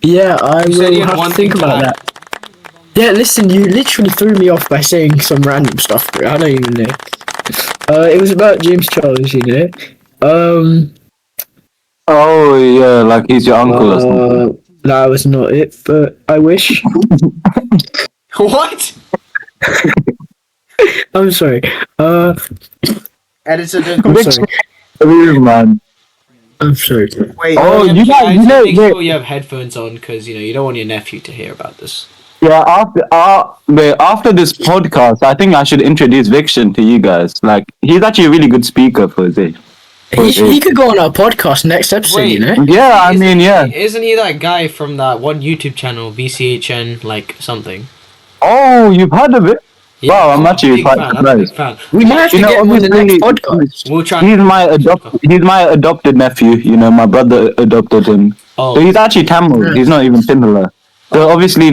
Yeah, I You said will you had have one to think thing to about add. that. Yeah, listen, you literally threw me off by saying some random stuff. Bro. I don't even know. It was about James Charles, you know. Oh yeah, like he's your uncle or something. That was not it, but I wish. What? I'm sorry. Editor, don't I'm go. sorry. Man. I'm sorry. Wait. Oh, you guys, make wait. sure you have headphones on because you don't want your nephew to hear about this. Yeah, after this podcast, I think I should introduce Viction to you guys. Like, he's actually a really good speaker for his age. He could go on our podcast next episode, Wait. you know? Yeah, I mean, yeah. Isn't he that guy from that one YouTube channel, VCHN, like something? Oh, you've heard of it? Wow, I'm actually quite I'm a big surprised. fan. We might have to You know, get him on the next obviously, podcast. We'll try. He's my adopted nephew. You know, my brother adopted him. Oh. So he's actually Tamil. He's not even Sinhala. So obviously,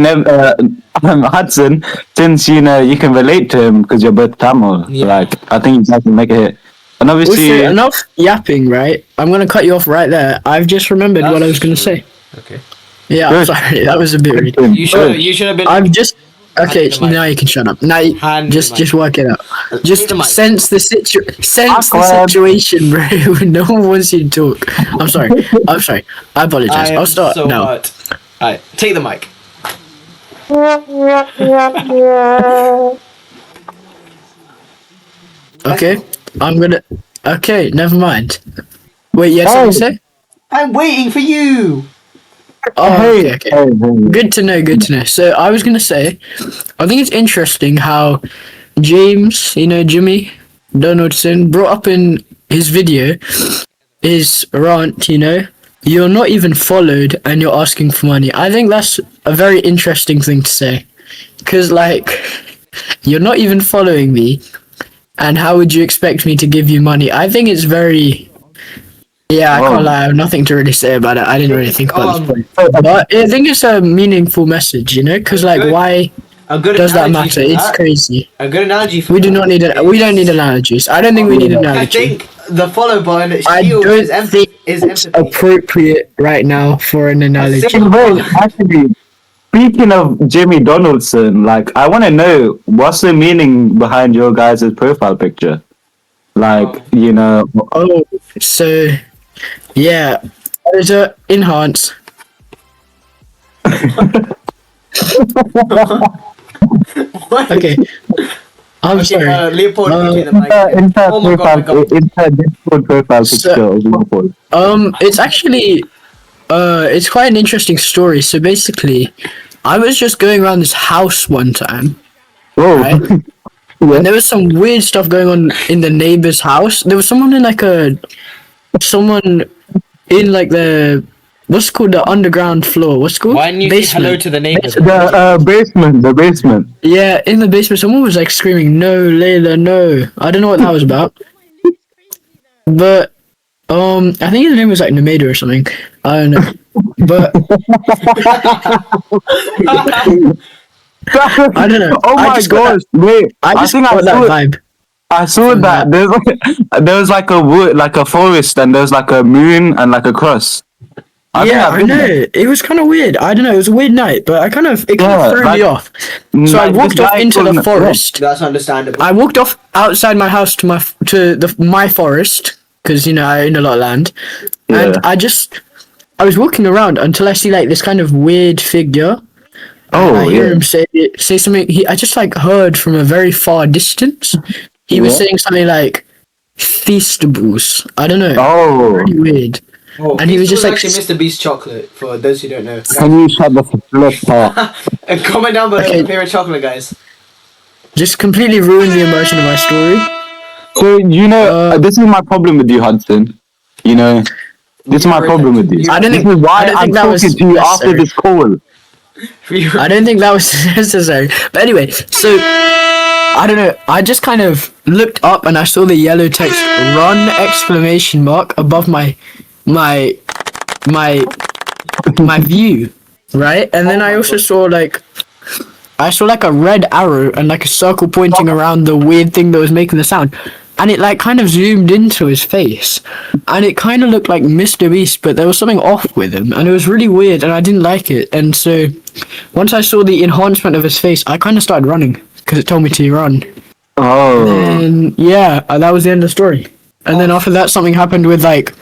Hudson, since you know you can relate to him because you're both Tamil. Yeah. Like, I think you guys can make a hit. And obviously, Also, enough yapping, right? I'm gonna cut you off right there. I've just remembered what I was gonna say. Okay. Yeah, I'm Good. sorry, that was a bit rude. You should have been. I've just okay. Hand the mic. Now you can shut up. Now Hand just the mic. work it out. Just the mic. sense the Awkward. situation, bro. No one wants you to talk. I'm sorry. I apologize. I'll start so now. hurt. Alright, take the mic. Okay, I'm gonna. Okay, never mind. Wait, yes, what you say? I'm waiting for you. Oh, hey, okay. hey. Good to know. So I was gonna say, I think it's interesting how James, Jimmy Donaldson, brought up in his video, his rant, you're not even followed and you're asking for money. I think that's a very interesting thing to say. Because, you're not even following me, and how would you expect me to give you money? I think it's very... Yeah, I can't lie, I have nothing to really say about it. I didn't really think about this point. But I think it's a meaningful message, because, why does that matter? It's crazy. A good analogy for We that do not need we don't need analogies. I don't think we need an I analogy. think the follow button I shields don't is think is it's empathy. appropriate right now for an analogy. Wait, actually, speaking of Jimmy Donaldson, I want to know what's the meaning behind your guys' profile picture. Oh, so yeah, there's a enhance. What? Okay, I'm sorry. Leopold, you take the mic. Insert Oh my God, Discord profile picture of Leopold. It's actually it's quite an interesting story. So basically, I was just going around this house one time, Oh, right? And there was some weird stuff going on in the neighbor's house. There was someone in the what's it called, the underground floor. What's it called? Why didn't you say hello to the neighbors? the basement. Yeah, in the basement, someone was screaming, "No, Layla, no!" I don't know what that was about. But I think his name was Nameda or something. I don't know. But I don't know. Oh I my just got gosh! Wait, I just got that vibe. I saw from that. There was a wood, a forest, and there was a moon and a cross. I know. It was kind of weird. I don't know. It was a weird night, but it kind of threw me off. So I walked off into the forest. That's understandable. I walked off outside my house to my forest because I own a lot of land, and I was walking around until I see this kind of weird figure. Oh, I hear him say something. I just heard from a very far distance. He was saying something like "feastables." I don't know. Oh, Pretty weird. Oh, And he was just actually Mr. Beast chocolate for those who don't know. can you shut the flip up? And comment down below Okay. your favorite chocolate, guys. Just completely ruined the emotion of my story. So this is my problem with you, Hudson. This is my problem with you. I don't This think- is why I don't I'm think that was talking to you after necessary. this call. I don't think that was necessary. But anyway, so I don't know. I just kind of looked up and I saw the yellow text "run!" exclamation mark above my my my view, right? And then I also saw like a red arrow and like a circle pointing around the weird thing that was making the sound. And it like kind of zoomed into his face. And it kind of looked like Mr. Beast, but there was something off with him. And it was really weird and I didn't like it. And so once I saw the enhancement of his face, I kind of started running because it told me to run. Oh. And yeah, that was the end of the story. And then after that, something happened with like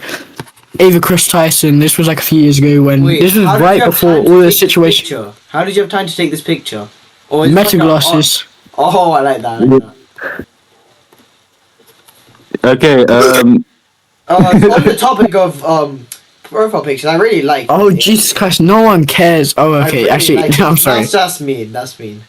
Ava Chris Tyson. This was like a few years ago when this was right before all the situation. How did you have time to take this picture? Or Meta glasses. Oh, I like that. I like that. Okay. On the topic of profile pictures, I really like. Oh Jesus Christ! No one cares. Oh, okay. really Actually, like I'm sorry. That's mean. That's mean.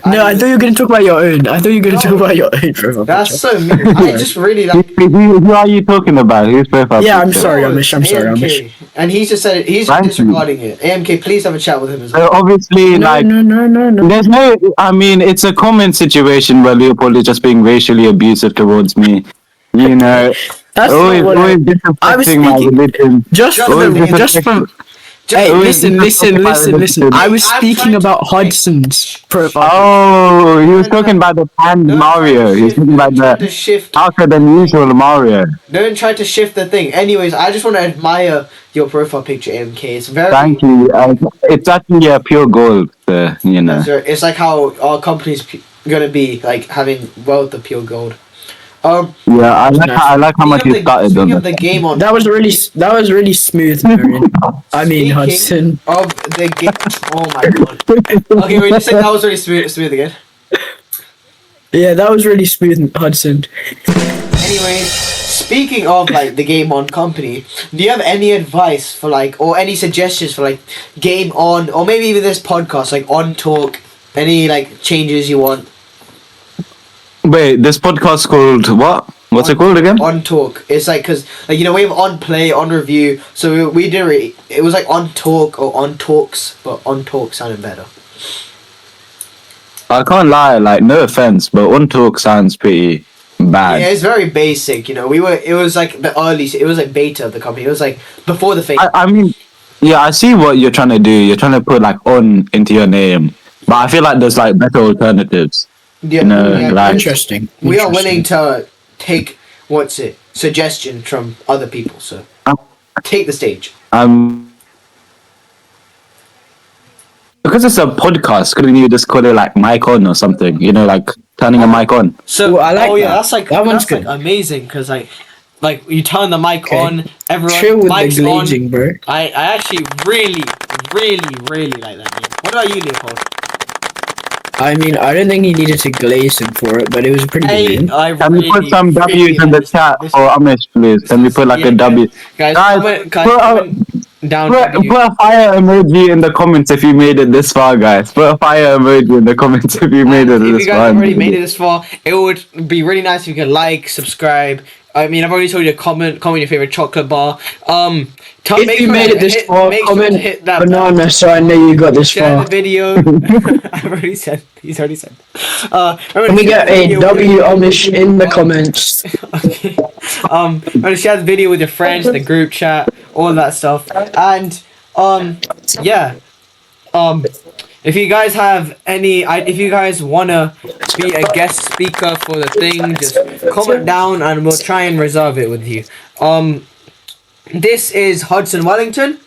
No, I thought you were going to talk about your own. I thought you were going to talk about your own profile That's picture. so mean. I just really like. Who are you talking about? Who's profile Yeah, I'm picture? sorry, Amish. I'm sorry, AMK. Amish. And he's just said he's Thank you. disregarding it. AMK, please have a chat with him as well. So obviously, No, like, no. there's no. I mean, it's a common situation where Leopold is just being racially abusive towards me. You know, That's always, not what always I was disrespecting my speaking- religion. Just Always from. Hey, always listen. disrespecting my I was I'm speaking trying to- about Hudson's profile. Oh, he was talking about the pan Mario. He was talking about the darker than usual Mario. Don't try to shift the thing. Anyways, I just want to admire your profile picture, AMK. It's very. Thank you. It's actually pure gold. You know. It's like how our company's gonna be like having wealth of pure gold. Yeah, I like how much Speaking you started on speaking of that. the game on. That was really smooth, Marion. I mean, Speaking Hudson. of the game. Oh my god. Okay, wait. Just say that was really smooth again. Yeah, that was really smooth, Hudson. Anyways, speaking of like the game on company, do you have any advice for like or any suggestions for like game on or maybe even this podcast like on talk? Any like changes you want? Wait, this podcast called what? What's it called again? On talk. It's like because like you know we have on play, on review. So we did it was like on talk or on talks, but on talk sounded better. I can't lie, like no offense, but on talk sounds pretty bad. Yeah, it's very basic. You know, it was like the early. It was like beta of the company. It was like before the fake. I mean, yeah, I see what you're trying to do. You're trying to put like on into your name, but I feel like there's like better alternatives. Yeah, You know, yeah, like- Interesting. we are willing to take suggestion from other people. So take the stage. Because it's a podcast, couldn't you just call it like mic on or something? You know, like turning a mic on. So Ooh, I like that. that's like That one's that's, like, good. amazing because like you turn the mic Okay. on, everyone Chill with the mic's glazing, on. bro. I actually really like that name. What about you, Leopold? I mean, I don't think he needed to glaze him for it, but it was a pretty good name. Can we put some W's in the chat for Amish, please? Can we put like a W? Guys, comment down. Put a fire emoji in the comments if you made it this far, guys. Put a fire emoji in the comments if you made it If this you guys far. already made it this far, it would be really nice if you could like, subscribe. I mean, I've already told you to comment your favorite chocolate bar. If you made it this far, make sure comment to hit that banana so I know you got this share far. the video. He's already said. Can we get a W Amish in the comments? Okay. Remember to share the video with your friends, the group chat, all that stuff. And yeah. If you guys have any, if you guys wanna be a guest speaker for the thing, just comment down and we'll try and reserve it with you. This is Hudson Wellington,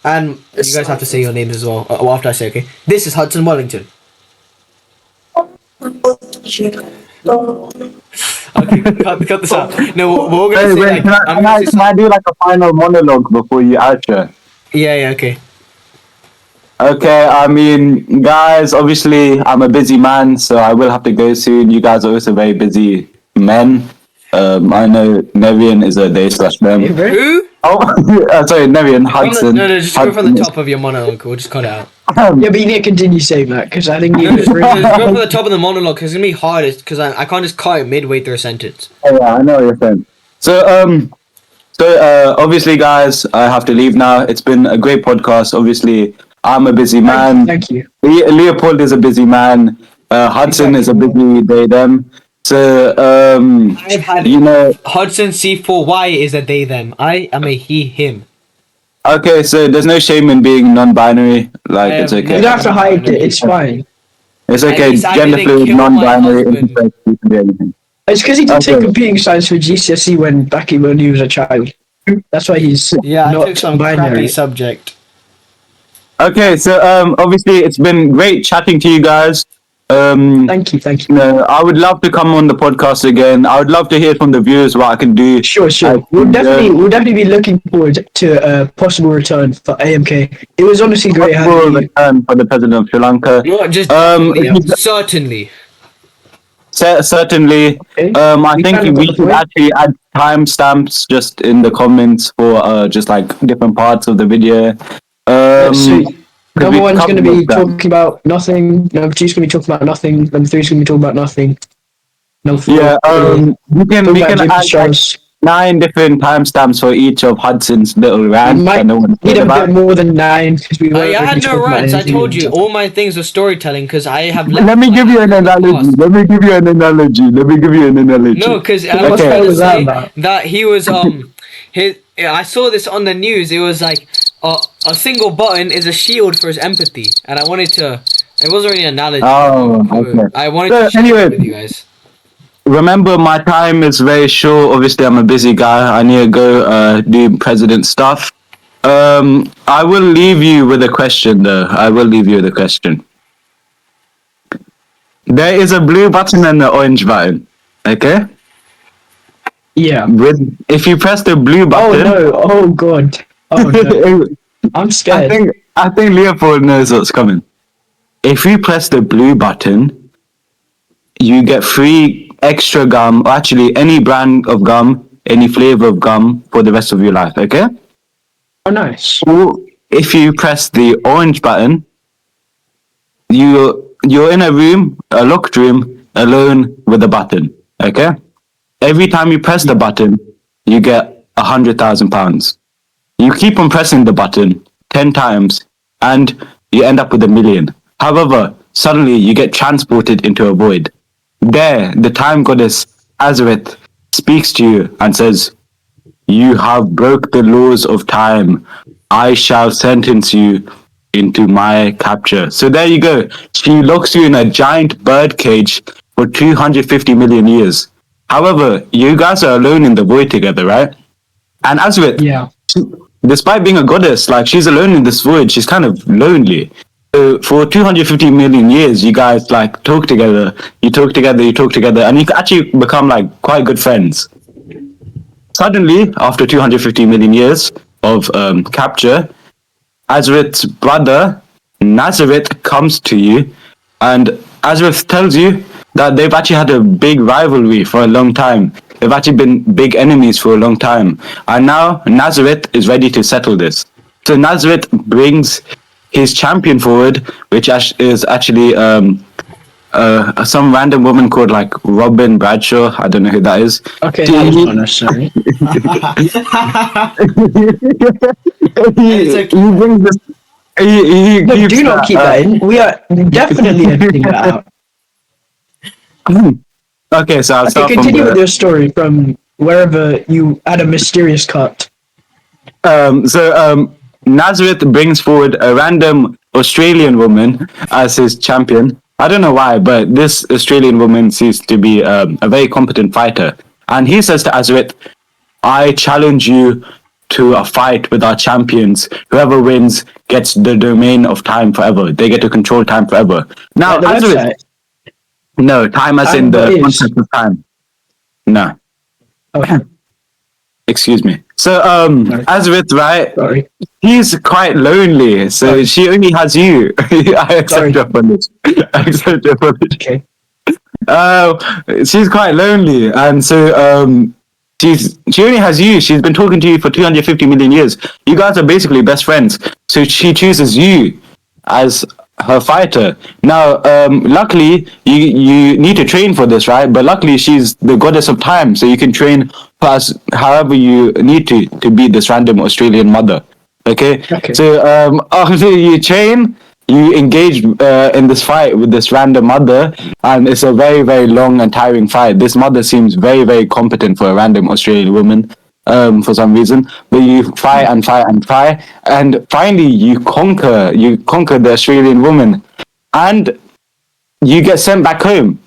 and you guys have to say your names as well. After I say, okay. This is Hudson Wellington. Okay, cut this out. No, we're gonna say Wait, like, can I do like a final monologue before you outro? Yeah, okay. Okay, I mean, guys, obviously I'm a busy man, so I will have to go soon. You guys are also very busy men. I know Nevian is a day/them. Who? Oh, sorry, Nevian Hudson. No, just go from the top of your monologue. We'll just cut it out. Yeah, but you need to continue saying that because I think you. Just go from the top of the monologue because it's gonna be hard. Because I can't just cut it midway through a sentence. Oh, yeah, I know what you're saying. So, obviously, guys, I have to leave now. It's been a great podcast. Obviously, I'm a busy man. Thank you. Leopold is a busy man. Hudson is a busy they them. So I've had you know. Hudson C4Y is a they them. I am a he him. Okay, so there's no shame in being non-binary. Like I it's have You okay. don't have to never hide been it. It's fine. It's At okay. least I Gender didn't fluid, kill my non-binary, husband. intersex, you can be anything. It's because he did take Okay. computing science for GCSE when he was a child. That's why he's Yeah, I took not some crappy binary. subject. Okay, so obviously it's been great chatting to you guys. Thank you. I would love to come on the podcast again. I would love to hear from the viewers what I can do. Sure. We'll definitely be looking forward to a possible return for AMK. It was honestly great Possible having you. return for the president of Sri Lanka. Not just certainly. Certainly. Okay? I We think kind of got we the should point. actually add timestamps just in the comments for just like different parts of the video. So Because number we one's going to covered be those down. talking about nothing. Number two's going to be talking about nothing. Number three's going to be talking about nothing. Number four, Yeah, we can talking about add Jimmy like Charles. 9 different timestamps for each of Hudson's little We rants might that no one need cared a about. bit more than 9 because we won't I be had no talking about rants. I anything told you else. all my things were storytelling because I have. Let me give you an analogy. past. Let me give you an analogy. No, because I What was the hell trying to was that say about? that he was his. I saw this on the news. It was like a single button is a shield for his empathy, and I wanted to. It wasn't really an analogy. Oh, okay. I wanted So, to share anyway, it with you guys. remember, my time is very short. Obviously, I'm a busy guy. I need to go do president stuff. I will leave you with a question, though. I will leave you with a question. There is a blue button and an orange button. Okay? Yeah. If you press the blue Oh button, no! Oh god! Oh no! I'm scared. I think Leopold knows what's coming. If you press the blue button, you get free extra gum, or actually any brand of gum, any flavor of gum for the rest of your life, okay? Oh nice. Or if you press the orange button, you're in a room, a locked room, alone with a button, okay? Every time you press the button, you get £100,000. You keep on pressing the button 10 times and you end up with $1 million. However, suddenly you get transported into a void. There, the time goddess Azareth speaks to you and says, "You have broke the laws of time. I shall sentence you into my capture." So there you go. She locks you in a giant bird cage for 250 million years. However, you guys are alone in the void together, right? And Azareth, Yeah. despite being a goddess, like she's alone in this void, she's kind of lonely. So for 250 million years, you guys like talk together, you talk together, and you actually become like quite good friends. Suddenly, after 250 million years of capture, Azareth's brother Nazareth comes to you, and Azareth tells you that they've actually had a big rivalry for a long time. They've actually been big enemies for a long time, and now Nazareth is ready to settle this. So Nazareth brings his champion forward, which is actually some random woman called like Robin Bradshaw. I don't know who that is. Okay, that was not necessary. He brings this. He No, keeps do not keep that in. We are definitely editing that out. Okay, so I'll Okay, start continue from with your story from wherever you had a mysterious cut. Nazareth brings forward a random Australian woman as his champion. I don't know why, but this Australian woman seems to be a very competent fighter. And he says to Nazareth, "I challenge you to a fight with our champions. Whoever wins gets the domain of time forever. They get to control time forever." Now, Like the Nazareth, website. no, time as in the Time is. concept of time. No. Okay, Excuse me. So, Azareth, right? sorry. He's quite lonely, so Sorry. she only has you. I accept Sorry. your apology. I accept your apology. Okay. She's quite lonely, and so she only has you. She's been talking to you for 250 million years. You guys are basically best friends. So she chooses you as her fighter. Now, luckily, you need to train for this, right? But luckily, she's the goddess of time, so you can train as however you need to beat this random Australian mother. Okay, Okay. so after you train, you engage in this fight with this random mother, and it's a very, very long and tiring fight. This mother seems very, very competent for a random Australian woman, for some reason. But you fight and fight and fight, and finally you conquer. You conquer the Australian woman, and you get sent back home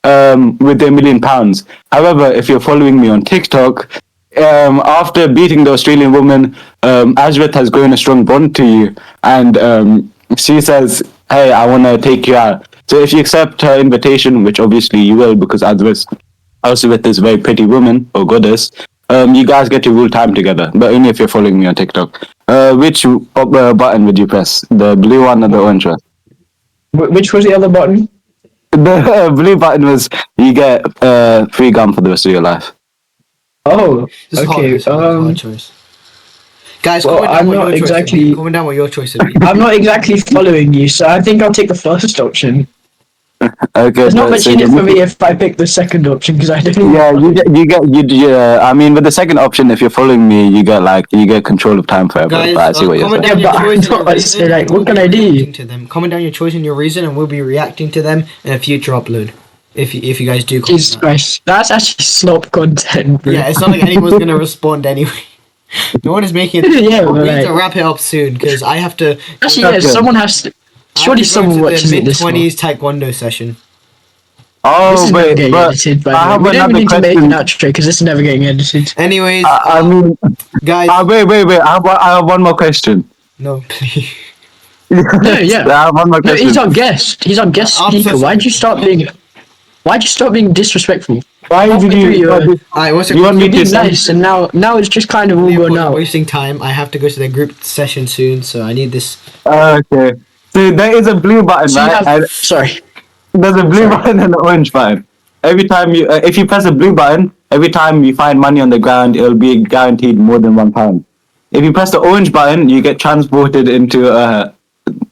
with the £1,000,000. However, if you're following me on TikTok, after beating the Australian woman, Ashvet has grown a strong bond to you, and she says, "Hey, I want to take you out." So if you accept her invitation, which obviously you will, because Ashvet is a very pretty woman or goddess, you guys get to rule time together, but only if you're following me on TikTok. Which button would you press? The blue one or the orange one? Which was the other button? The blue button was you get free gum for the rest of your life. Oh, This is okay. hard choice. Guys, well, comment down I'm what not your choice would exactly- be. Comment down what your choice would be. I'm not exactly following you, so I think I'll take the first option. Okay, It's not much so in it you- for me if I pick the second option because I don't. Yeah, I mean, with the second option, if you're following me, you get control of time forever. Guys, But I see what you're comment saying. down your Yeah, but choice I'm and your not, reason. like, and what we'll can be I do? reacting to them. Comment down your choice and your reason, and we'll be reacting to them in a future upload. If you guys do comment Jesus that. Christ, that's actually slop content, bro. Yeah, it's not like anyone's gonna respond anyway. No one is making it. Yeah, we but need to like- wrap it up soon because I have to. Actually, yeah, Okay. someone has to. I have Surely to go someone to watches the it this far. mid-20s taekwondo session. Oh This is never wait, getting but edited, by I the way. have We don't even another need to make question. an outro because this is never getting edited. Anyways, I mean, guys, wait. I have one more question. no, please. No, I yeah. have one more No, question. he's our guest. He's our guest I'm so speaker. sorry. Why'd you stop being disrespectful? Why halfway did through you? your- Alright, what's You want me You're to being send? nice, and now it's just kind of all Leopold, gone I'm out. wasting time. I have to go to the group session soon, so I need this. Okay. So there is a blue button, So you right? have, And sorry. there's a blue Sorry. button and an orange button. Every time if you press the blue button, every time you find money on the ground, it'll be guaranteed more than £1. If you press the orange button, you get transported into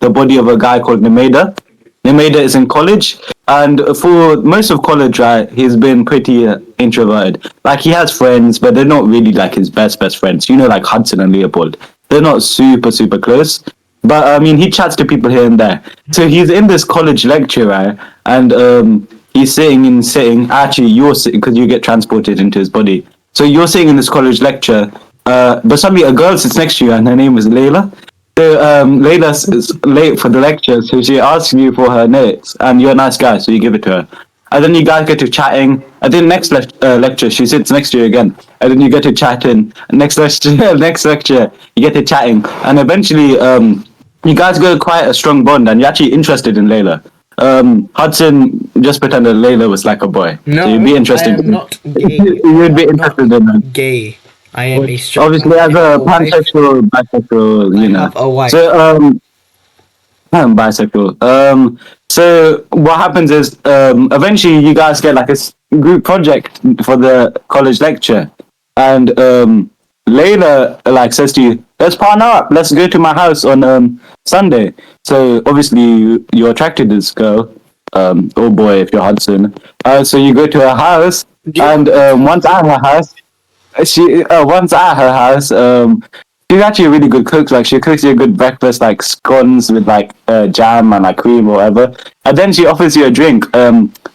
the body of a guy called Nemeda. Nemeda is in college, and for most of college, right, he's been pretty introverted. Like he has friends, but they're not really like his best friends. You know, like Hudson and Leopold. They're not super close. But I mean, he chats to people here and there. So he's in this college lecture, right? And he's sitting. Actually, you're sitting because you get transported into his body. So you're sitting in this college lecture. But suddenly a girl sits next to you, and her name is Layla. So Layla's late for the lecture, so she asks you for her notes, and you're a nice guy, so you give it to her. And then you guys get to chatting. And then next lecture, she sits next to you again. And then you get to chatting. Next lecture, you get to chatting. And eventually, you guys got quite a strong bond, and you're actually interested in Layla. Hudson just pretended Layla was like a boy. No, so you'd be interested. I am not gay. You'd be I'm interested not in her. gay. I am a straight. Obviously, as a wife. pansexual, bisexual, you I know. have a wife. So, I'm bisexual. So what happens is, eventually you guys get like a group project for the college lecture, and Layla like says to you, "Let's partner up. Let's go to my house on Sunday." So obviously you're attracted to this girl, or boy if you're Hudson. So you go to her house, and once at her house. Once at her house, she's actually a really good cook. Like she cooks you a good breakfast, like scones with like jam and like cream or whatever. And then she offers you a drink.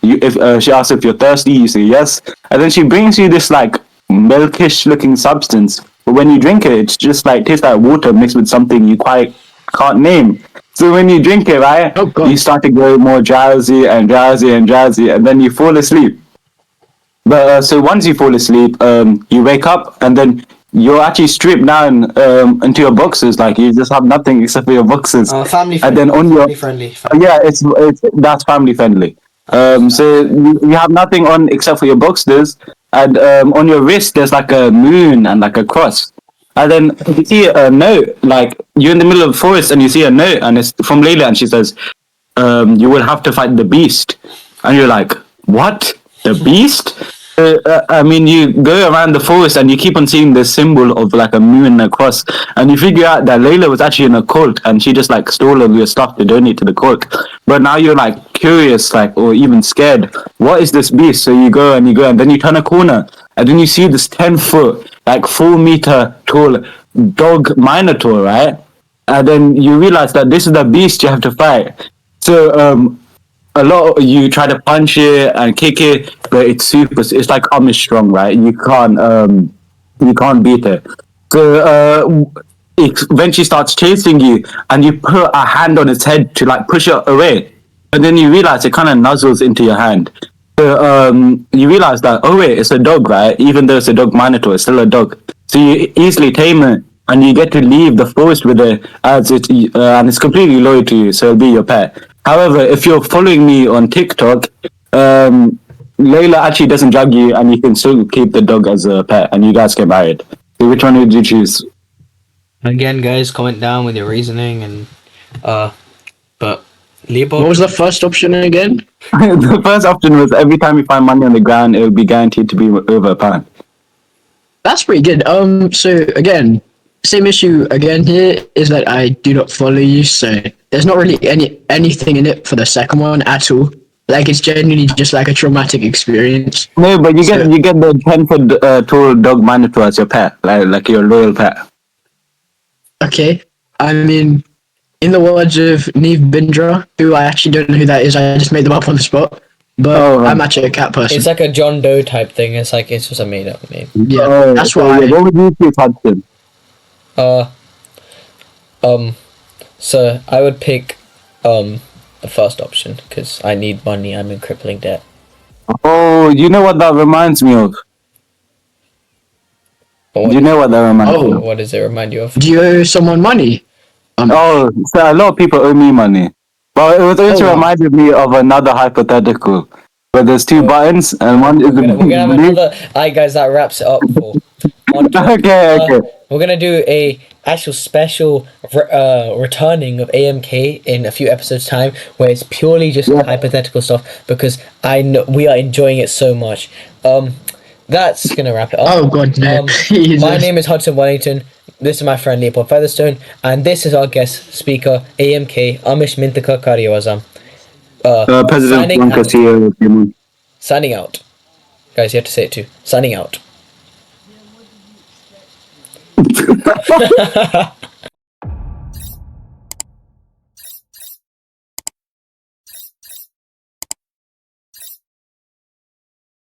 If she asks if you're thirsty, you say yes. And then she brings you this like milkish looking substance. But when you drink it, it's just like tastes like water mixed with something you quite can't name. So when you drink it, right, Oh, God. you start to go more drowsy, and then you fall asleep. But so once you fall asleep, you wake up, and then you're actually stripped down into your boxes. Like you just have nothing except for your boxes. Family And friendly. then on your Family friendly. yeah, it's that's family friendly. So you have nothing on except for your boxers, and on your wrist there's like a moon and like a cross. And then you see a note, like you're in the middle of the forest, and you see a note, and it's from Layla, and she says, "You will have to fight the beast." And you're like, "What? The beast?" I mean, you go around the forest and you keep on seeing this symbol of like a moon and a cross, and you figure out that Layla was actually in a cult, and she just like stole all your stuff to donate to the cult. But now you're like curious, like, or even scared. What is this beast? So you go, and then you turn a corner, and then you see this 10-foot, like 4 meter tall dog minotaur, right? And then you realize that this is the beast you have to fight. So a lot of you try to punch it and kick it, but it's super. It's like Amish strong, right? You can't beat it. So it eventually starts chasing you, and you put a hand on its head to like push it away, and then you realize it kind of nuzzles into your hand. So you realize that, oh wait, it's a dog, right? Even though it's a dog minotaur, it's still a dog. So you easily tame it, and you get to leave the forest with it as it, and it's completely loyal to you, so it'll be your pet. However, if you're following me on TikTok, Layla actually doesn't drag you, and you can still keep the dog as a pet, and you guys get married. So which one would you choose? Again, guys, comment down with your reasoning and but What was the first option again? The first option was every time you find money on the ground, it would be guaranteed to be over £1. That's pretty good. So again, same issue again here is that I do not follow you, so there's not really anything in it for the second one at all. Like it's genuinely just like a traumatic experience. No, but you get the 10-foot tall dog minotaur as your pet, like your loyal pet. Okay, I mean, in the words of Neve Bindra, who I actually don't know who that is, I just made them up on the spot. But I'm actually a cat person. it's like a John Doe type thing. It's like it's just a made up name. Yeah, that's why. What would you choose, Hudson? So I would pick the first option because I need money. I'm in crippling debt. Oh, you know what that reminds me of? What, Do you know what that reminds me of? what does it remind you of? Do you owe someone money? Oh, so a lot of people owe me money. But it was also wow. reminded me of another hypothetical where there's two buttons and one is We're gonna have blue. another. Alright, guys, that wraps it up for. Okay. We're gonna do a actual special returning of AMK in a few episodes time, where it's purely just hypothetical stuff because I know we are enjoying it so much. That's gonna wrap it up. Oh god, no! My name is Hudson Wellington. This is my friend Leopold Featherstone, and this is our guest speaker AMK Amish Mintika Karyawazam. President Signing out. Guys, you have to say it too. Signing out.